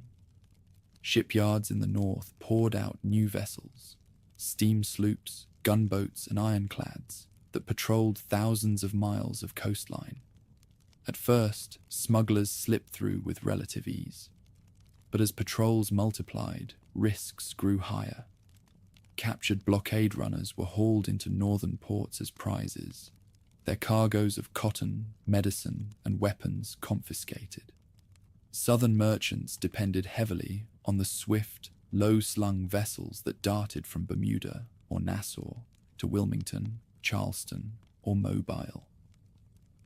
Shipyards in the north poured out new vessels, steam sloops, gunboats, and ironclads that patrolled thousands of miles of coastline. At first, smugglers slipped through with relative ease. But as patrols multiplied, risks grew higher. Captured blockade runners were hauled into northern ports as prizes, their cargoes of cotton, medicine, and weapons confiscated. Southern merchants depended heavily on the swift, low-slung vessels that darted from Bermuda or Nassau to Wilmington, Charleston, or Mobile.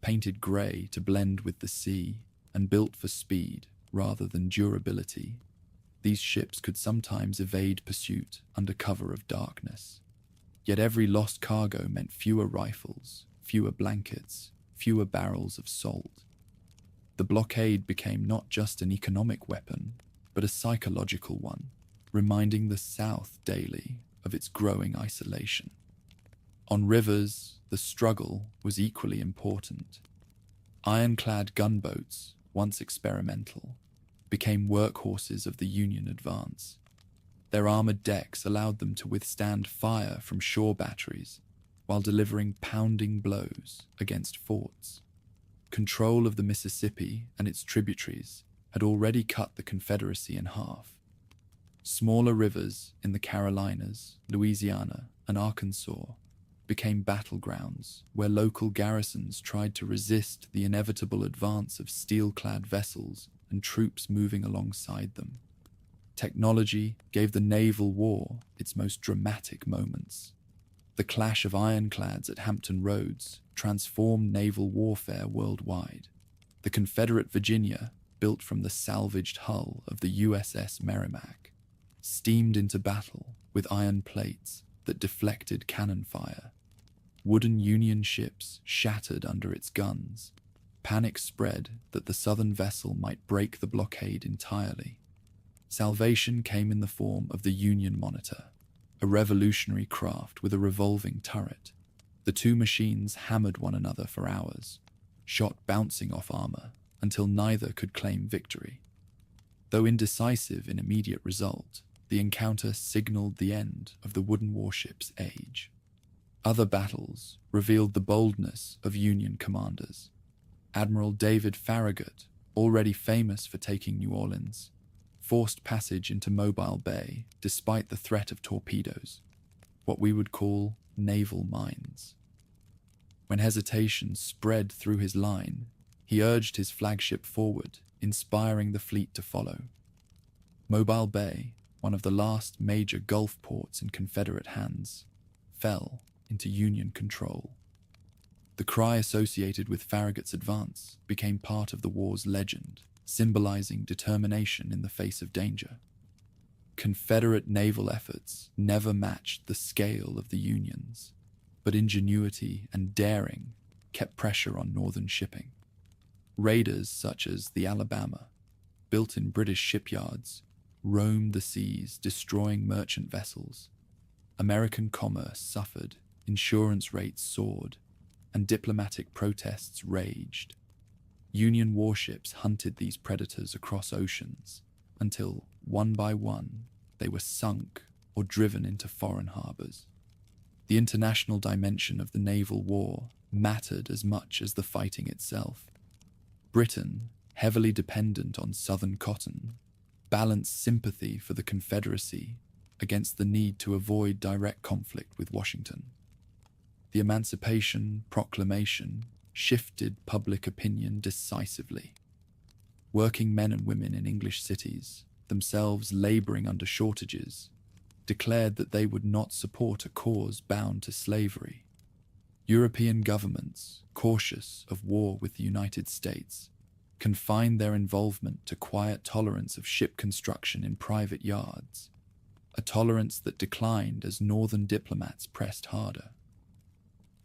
Painted grey to blend with the sea and built for speed rather than durability, these ships could sometimes evade pursuit under cover of darkness. Yet every lost cargo meant fewer rifles, fewer blankets, fewer barrels of salt. The blockade became not just an economic weapon, but a psychological one, reminding the South daily of its growing isolation. On rivers, the struggle was equally important. Ironclad gunboats, once experimental, became workhorses of the Union advance. Their armored decks allowed them to withstand fire from shore batteries while delivering pounding blows against forts. Control of the Mississippi and its tributaries had already cut the Confederacy in half. Smaller rivers in the Carolinas, Louisiana, and Arkansas became battlegrounds where local garrisons tried to resist the inevitable advance of steel-clad vessels and troops moving alongside them. Technology gave the naval war its most dramatic moments. The clash of ironclads at Hampton Roads transformed naval warfare worldwide. The Confederate Virginia, built from the salvaged hull of the USS Merrimack, steamed into battle with iron plates that deflected cannon fire. Wooden Union ships shattered under its guns. Panic spread that the southern vessel might break the blockade entirely. Salvation came in the form of the Union Monitor, a revolutionary craft with a revolving turret. The two machines hammered one another for hours, shot bouncing off armor until neither could claim victory. Though indecisive in immediate result, the encounter signaled the end of the wooden warship's age. Other battles revealed the boldness of Union commanders. Admiral David Farragut, already famous for taking New Orleans, forced passage into Mobile Bay despite the threat of torpedoes, what we would call naval mines. When hesitation spread through his line, he urged his flagship forward, inspiring the fleet to follow. Mobile Bay, one of the last major Gulf ports in Confederate hands, fell into Union control. The cry associated with Farragut's advance became part of the war's legend, symbolizing determination in the face of danger. Confederate naval efforts never matched the scale of the Union's. but ingenuity and daring kept pressure on northern shipping. Raiders such as the Alabama, built in British shipyards, roamed the seas, destroying merchant vessels. American commerce suffered, insurance rates soared, and diplomatic protests raged. Union warships hunted these predators across oceans until, one by one, they were sunk or driven into foreign harbors. The international dimension of the naval war mattered as much as the fighting itself. Britain, heavily dependent on southern cotton, balanced sympathy for the Confederacy against the need to avoid direct conflict with Washington. The Emancipation Proclamation shifted public opinion decisively. Working men and women in English cities, themselves laboring under shortages, declared that they would not support a cause bound to slavery. European governments, cautious of war with the United States, confined their involvement to quiet tolerance of ship construction in private yards, a tolerance that declined as northern diplomats pressed harder.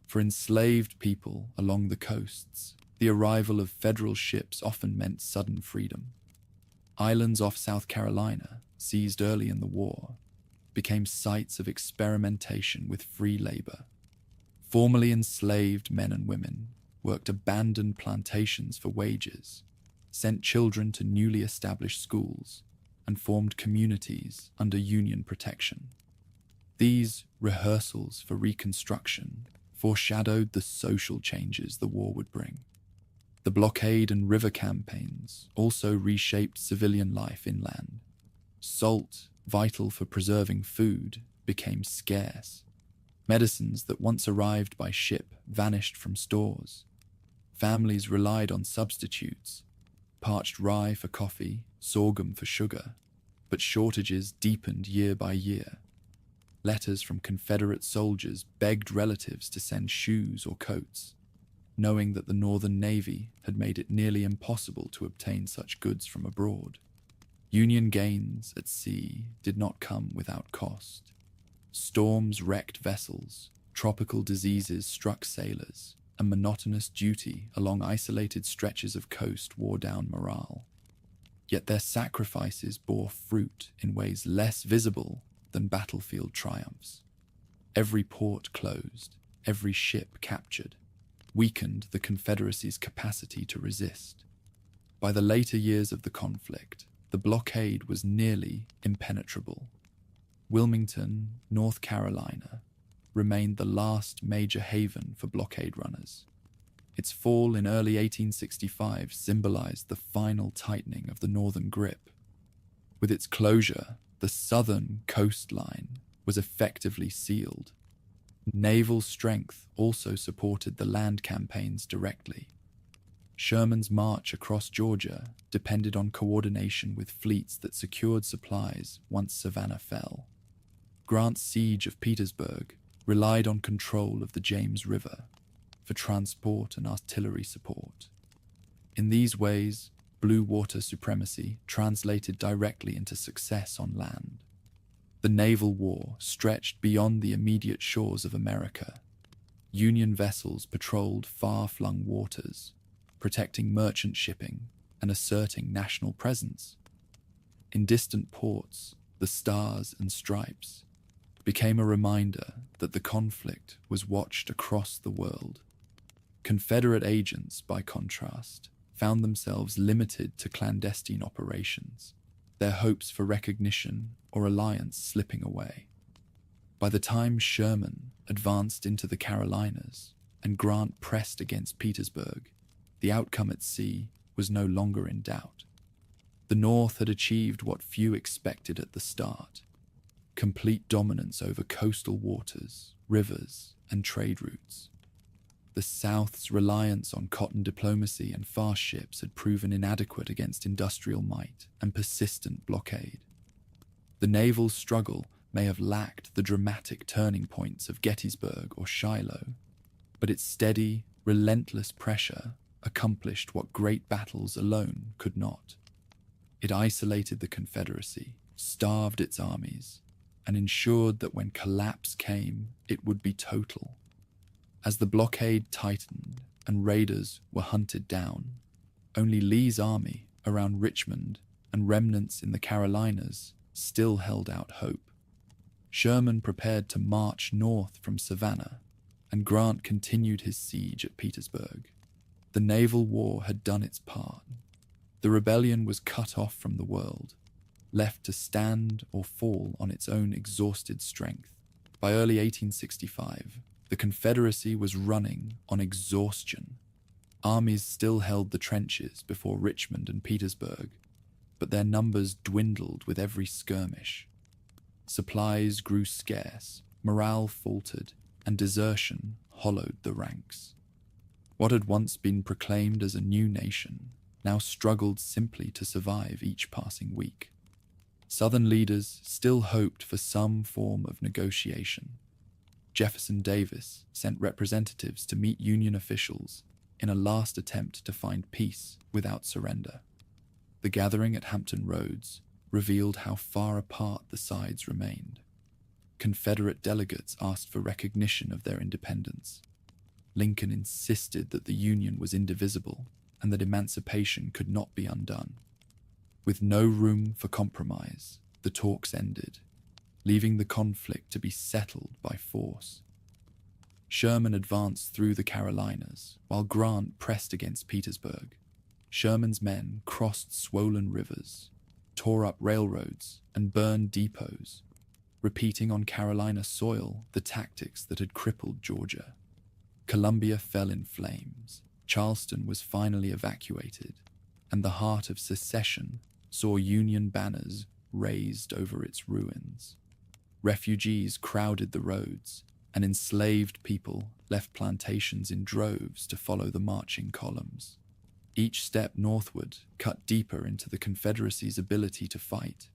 For enslaved people along the coasts, the arrival of federal ships often meant sudden freedom. Islands off South Carolina, seized early in the war, became sites of experimentation with free labor. Formerly enslaved men and women worked abandoned plantations for wages, sent children to newly established schools, and formed communities under Union protection. These rehearsals for Reconstruction foreshadowed the social changes the war would bring. The blockade and river campaigns also reshaped civilian life inland. Salt, vital for preserving food, became scarce. Medicines that once arrived by ship vanished from stores. Families relied on substitutes, parched rye for coffee, sorghum for sugar, but shortages deepened year by year. Letters from Confederate soldiers begged relatives to send shoes or coats, knowing that the Northern Navy had made it nearly impossible to obtain such goods from abroad. Union gains at sea did not come without cost. Storms wrecked vessels, tropical diseases struck sailors, and monotonous duty along isolated stretches of coast wore down morale. Yet their sacrifices bore fruit in ways less visible than battlefield triumphs. Every port closed, every ship captured, weakened the Confederacy's capacity to resist. By the later years of the conflict, the blockade was nearly impenetrable. Wilmington, North Carolina, remained the last major haven for blockade runners. Its fall in early 1865 symbolized the final tightening of the northern grip. With its closure, the southern coastline was effectively sealed. Naval strength also supported the land campaigns directly. Sherman's march across Georgia depended on coordination with fleets that secured supplies once Savannah fell. Grant's siege of Petersburg relied on control of the James River for transport and artillery support. In these ways, blue water supremacy translated directly into success on land. The naval war stretched beyond the immediate shores of America. Union vessels patrolled far-flung waters, protecting merchant shipping and asserting national presence. In distant ports, the stars and stripes became a reminder that the conflict was watched across the world. Confederate agents, by contrast, found themselves limited to clandestine operations, their hopes for recognition or alliance slipping away. By the time Sherman advanced into the Carolinas and Grant pressed against Petersburg, the outcome at sea was no longer in doubt. The North had achieved what few expected at the start: complete dominance over coastal waters, rivers, and trade routes. The South's reliance on cotton diplomacy and fast ships had proven inadequate against industrial might and persistent blockade. The naval struggle may have lacked the dramatic turning points of Gettysburg or Shiloh, but its steady, relentless pressure accomplished what great battles alone could not. It isolated the Confederacy, starved its armies, and ensured that when collapse came, it would be total. As the blockade tightened and raiders were hunted down, only Lee's army around Richmond and remnants in the Carolinas still held out hope. Sherman prepared to march north from Savannah, and Grant continued his siege at Petersburg. The naval war had done its part. The rebellion was cut off from the world, left to stand or fall on its own exhausted strength. By early 1865, the Confederacy was running on exhaustion. Armies still held the trenches before Richmond and Petersburg, but their numbers dwindled with every skirmish. Supplies grew scarce, morale faltered, and desertion hollowed the ranks. What had once been proclaimed as a new nation now struggled simply to survive each passing week. Southern leaders still hoped for some form of negotiation. Jefferson Davis sent representatives to meet Union officials in a last attempt to find peace without surrender. The gathering at Hampton Roads revealed how far apart the sides remained. Confederate delegates asked for recognition of their independence. Lincoln insisted that the Union was indivisible and that emancipation could not be undone. With no room for compromise, the talks ended, leaving the conflict to be settled by force. Sherman advanced through the Carolinas, while Grant pressed against Petersburg. Sherman's men crossed swollen rivers, tore up railroads, and burned depots, repeating on Carolina soil the tactics that had crippled Georgia. Columbia fell in flames. Charleston was finally evacuated, and the heart of secession saw Union banners raised over its ruins. Refugees crowded the roads, and enslaved people left plantations in droves to follow the marching columns. Each step northward cut deeper into the Confederacy's ability to fight.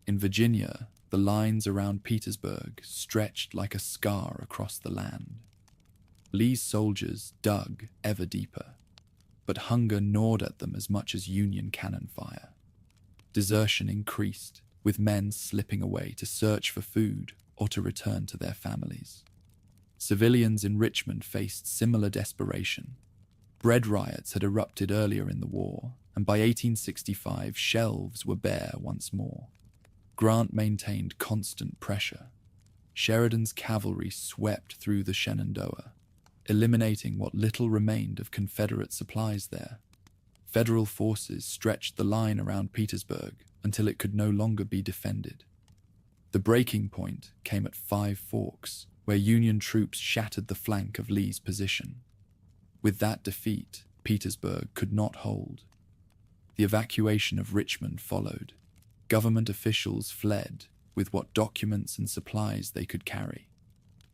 In Virginia, the lines around Petersburg stretched like a scar across the land. Lee's soldiers dug ever deeper, but hunger gnawed at them as much as Union cannon fire. Desertion increased, with men slipping away to search for food or to return to their families. Civilians in Richmond faced similar desperation. Bread riots had erupted earlier in the war, and by 1865 shelves were bare once more. Grant maintained constant pressure. Sheridan's cavalry swept through the Shenandoah, eliminating what little remained of Confederate supplies there. Federal forces stretched the line around Petersburg until it could no longer be defended. The breaking point came at Five Forks, where Union troops shattered the flank of Lee's position. With that defeat, Petersburg could not hold. The evacuation of Richmond followed. Government officials fled with what documents and supplies they could carry.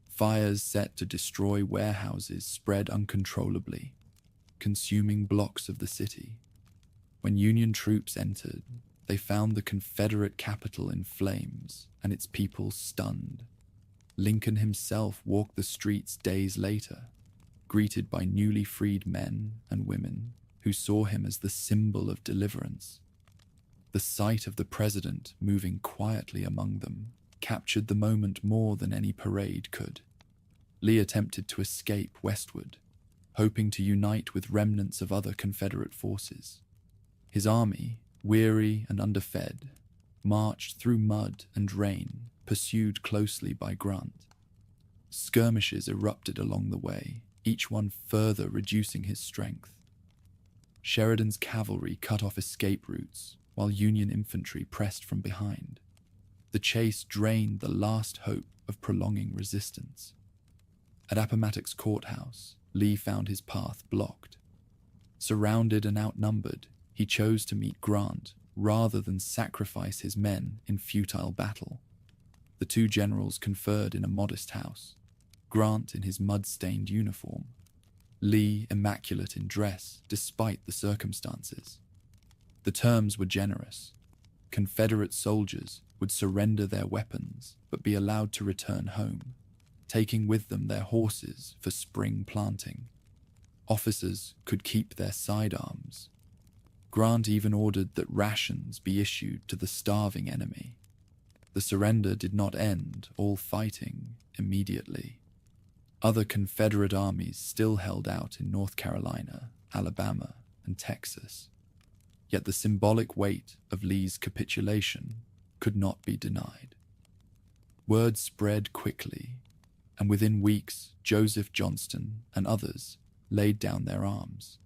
Fires set to destroy warehouses spread uncontrollably, consuming blocks of the city. When Union troops entered, they found the Confederate capital in flames and its people stunned. Lincoln himself walked the streets days later, greeted by newly freed men and women who saw him as the symbol of deliverance. The sight of the president moving quietly among them captured the moment more than any parade could. Lee attempted to escape westward, hoping to unite with remnants of other Confederate forces. His army, weary and underfed, marched through mud and rain, pursued closely by Grant. Skirmishes erupted along the way, each one further reducing his strength. Sheridan's cavalry cut off escape routes, while Union infantry pressed from behind. The chase drained the last hope of prolonging resistance. At Appomattox Courthouse, Lee found his path blocked. Surrounded and outnumbered, he chose to meet Grant rather than sacrifice his men in futile battle. The two generals conferred in a modest house, Grant in his mud-stained uniform, Lee immaculate in dress despite the circumstances. The terms were generous. Confederate soldiers would surrender their weapons but be allowed to return home, taking with them their horses for spring planting. Officers could keep their sidearms. Grant even ordered that rations be issued to the starving enemy. The surrender did not end all fighting immediately. Other Confederate armies still held out in North Carolina, Alabama, and Texas. Yet the symbolic weight of Lee's capitulation could not be denied. Word spread quickly, and within weeks, Joseph Johnston and others laid down their arms.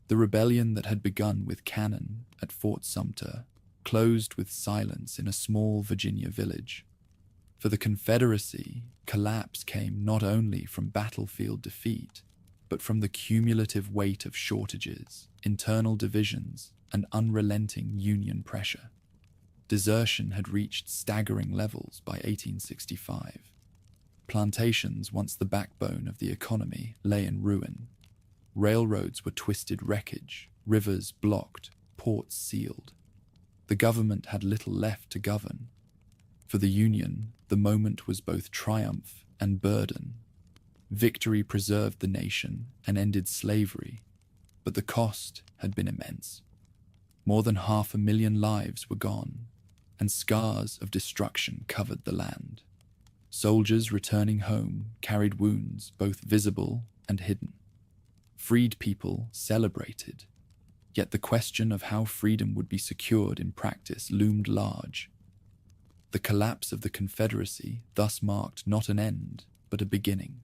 The rebellion that had begun with cannon at Fort Sumter closed with silence in a small Virginia village. For the Confederacy, collapse came not only from battlefield defeat, but from the cumulative weight of shortages, internal divisions, and unrelenting Union pressure. Desertion had reached staggering levels by 1865. Plantations, once the backbone of the economy, lay in ruin. Railroads were twisted wreckage, rivers blocked, ports sealed. The government had little left to govern. For the Union, the moment was both triumph and burden. Victory preserved the nation and ended slavery, but the cost had been immense. More than 500,000 lives were gone, and scars of destruction covered the land. Soldiers returning home carried wounds both visible and hidden. Freed people celebrated, yet the question of how freedom would be secured in practice loomed large. The collapse of the Confederacy thus marked not an end, but a beginning.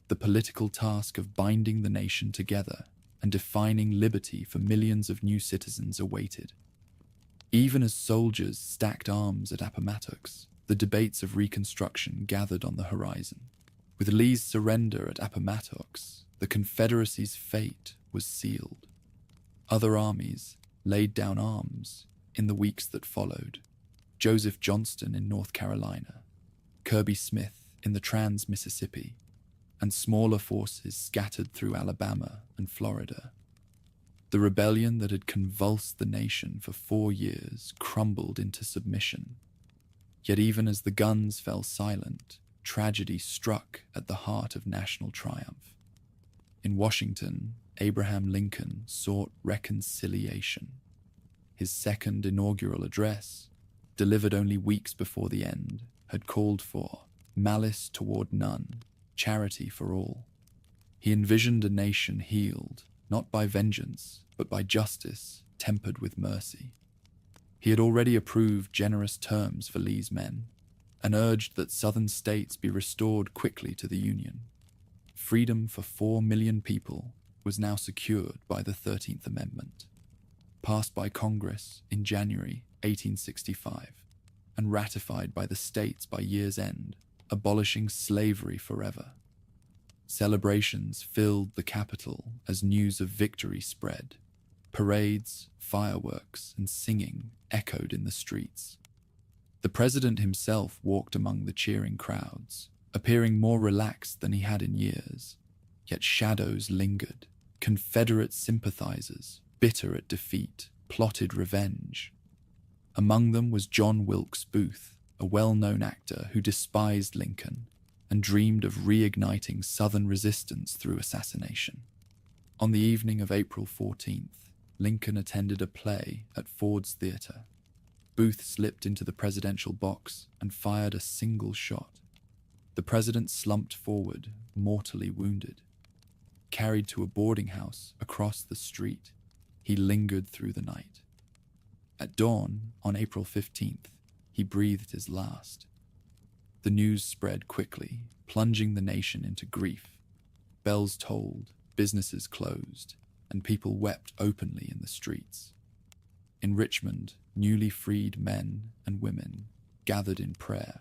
The political task of binding the nation together and defining liberty for millions of new citizens awaited. Even as soldiers stacked arms at Appomattox, the debates of Reconstruction gathered on the horizon. With Lee's surrender at Appomattox, the Confederacy's fate was sealed. Other armies laid down arms in the weeks that followed. Joseph Johnston in North Carolina, Kirby Smith in the Trans-Mississippi, and smaller forces scattered through Alabama and Florida. The rebellion that had convulsed the nation for 4 years crumbled into submission. Yet even as the guns fell silent, tragedy struck at the heart of national triumph. In Washington, Abraham Lincoln sought reconciliation. His second inaugural address, delivered only weeks before the end, had called for malice toward none, charity for all. He envisioned a nation healed, not by vengeance, but by justice tempered with mercy. He had already approved generous terms for Lee's men, and urged that Southern states be restored quickly to the Union. Freedom for 4 million people was now secured by the 13th Amendment, passed by Congress in January 1865, and ratified by the states by year's end, abolishing slavery forever. Celebrations filled the capital as news of victory spread. Parades, fireworks, and singing echoed in the streets. The president himself walked among the cheering crowds, appearing more relaxed than he had in years. Yet shadows lingered. Confederate sympathizers, bitter at defeat, plotted revenge. Among them was John Wilkes Booth, a well-known actor who despised Lincoln and dreamed of reigniting Southern resistance through assassination. On the evening of April 14th, Lincoln attended a play at Ford's Theater. Booth slipped into the presidential box and fired a single shot. The president slumped forward, mortally wounded. Carried to a boarding house across the street, he lingered through the night. At dawn, on April 15th, he breathed his last. The news spread quickly, plunging the nation into grief. Bells tolled, businesses closed, and people wept openly in the streets. In Richmond, newly freed men and women gathered in prayer,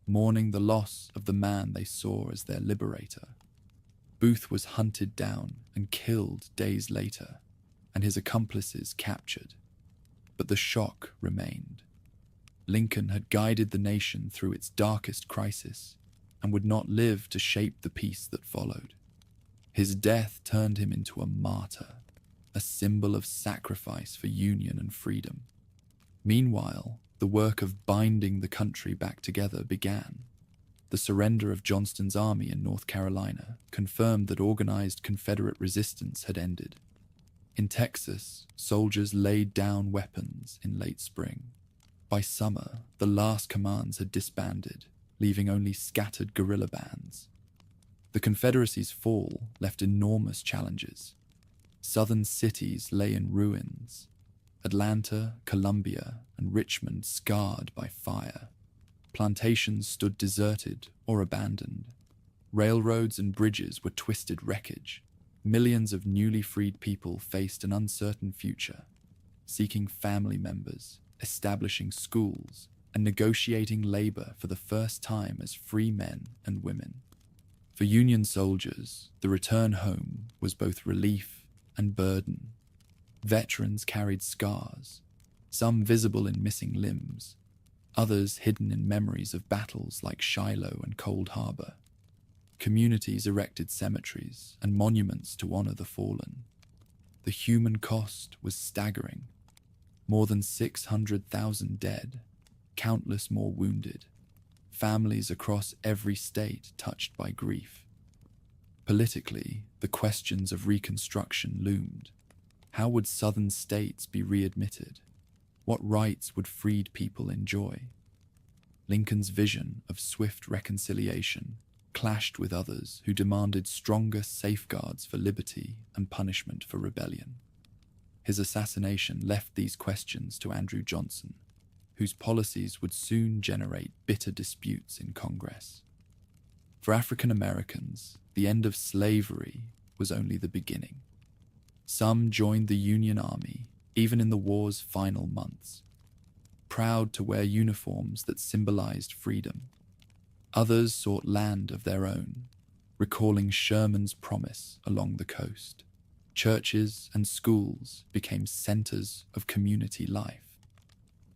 mourning the loss of the man they saw as their liberator. Booth was hunted down and killed days later, and his accomplices captured. But the shock remained. Lincoln had guided the nation through its darkest crisis and would not live to shape the peace that followed. His death turned him into a martyr, a symbol of sacrifice for union and freedom. Meanwhile, the work of binding the country back together began. The surrender of Johnston's army in North Carolina confirmed that organized Confederate resistance had ended. In Texas, soldiers laid down weapons in late spring. By summer, the last commands had disbanded, leaving only scattered guerrilla bands. The Confederacy's fall left enormous challenges. Southern cities lay in ruins, Atlanta, Columbia, and Richmond scarred by fire. Plantations stood deserted or abandoned. Railroads and bridges were twisted wreckage. Millions of newly freed people faced an uncertain future, seeking family members, establishing schools, and negotiating labor for the first time as free men and women. For Union soldiers, the return home was both relief and burden. Veterans carried scars, some visible in missing limbs, others hidden in memories of battles like Shiloh and Cold Harbor. Communities erected cemeteries and monuments to honor the fallen. The human cost was staggering. More than 600,000 dead, countless more wounded, families across every state touched by grief. Politically, the questions of Reconstruction loomed. How would Southern states be readmitted? What rights would freed people enjoy? Lincoln's vision of swift reconciliation clashed with others who demanded stronger safeguards for liberty and punishment for rebellion. His assassination left these questions to Andrew Johnson, whose policies would soon generate bitter disputes in Congress. For African Americans, the end of slavery was only the beginning. Some joined the Union Army, even in the war's final months, proud to wear uniforms that symbolized freedom. Others sought land of their own, recalling Sherman's promise along the coast. Churches and schools became centers of community life.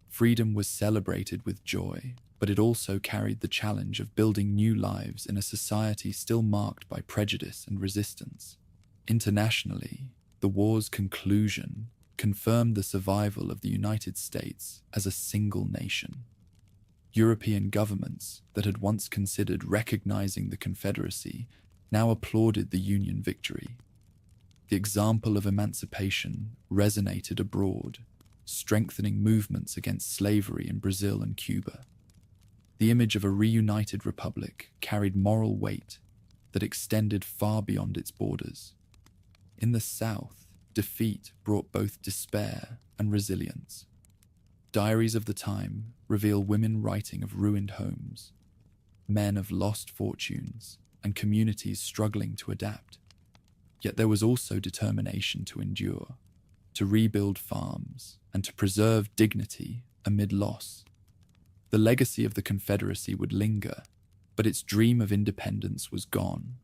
Freedom was celebrated with joy, but it also carried the challenge of building new lives in a society still marked by prejudice and resistance. Internationally, the war's conclusion confirmed the survival of the United States as a single nation. European governments that had once considered recognizing the Confederacy now applauded the Union victory. The example of emancipation resonated abroad, strengthening movements against slavery in Brazil and Cuba. The image of a reunited republic carried moral weight that extended far beyond its borders. In the South, defeat brought both despair and resilience. Diaries of the time reveal women writing of ruined homes, men of lost fortunes, and communities struggling to adapt. Yet there was also determination to endure, to rebuild farms, and to preserve dignity amid loss. The legacy of the Confederacy would linger, but its dream of independence was gone.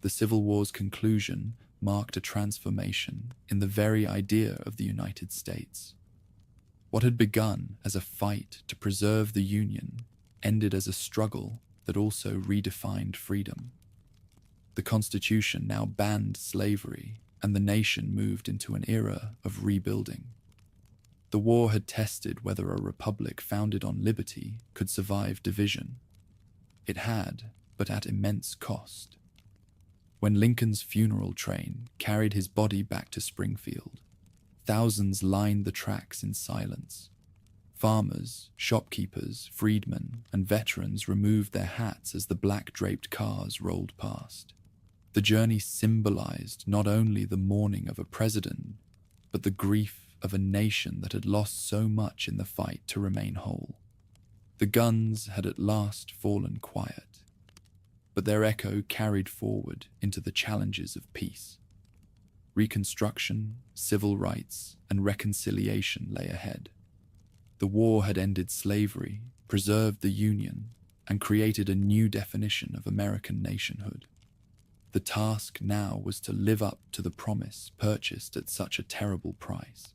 The Civil War's conclusion marked a transformation in the very idea of the United States. What had begun as a fight to preserve the Union ended as a struggle that also redefined freedom. The Constitution now banned slavery, and the nation moved into an era of rebuilding. The war had tested whether a republic founded on liberty could survive division. It had, but at immense cost. When Lincoln's funeral train carried his body back to Springfield, thousands lined the tracks in silence. Farmers, shopkeepers, freedmen, and veterans removed their hats as the black-draped cars rolled past. The journey symbolized not only the mourning of a president, but the grief of a nation that had lost so much in the fight to remain whole. The guns had at last fallen quiet, but their echo carried forward into the challenges of peace. Reconstruction, civil rights, and reconciliation lay ahead. The war had ended slavery, preserved the Union, and created a new definition of American nationhood. The task now was to live up to the promise purchased at such a terrible price.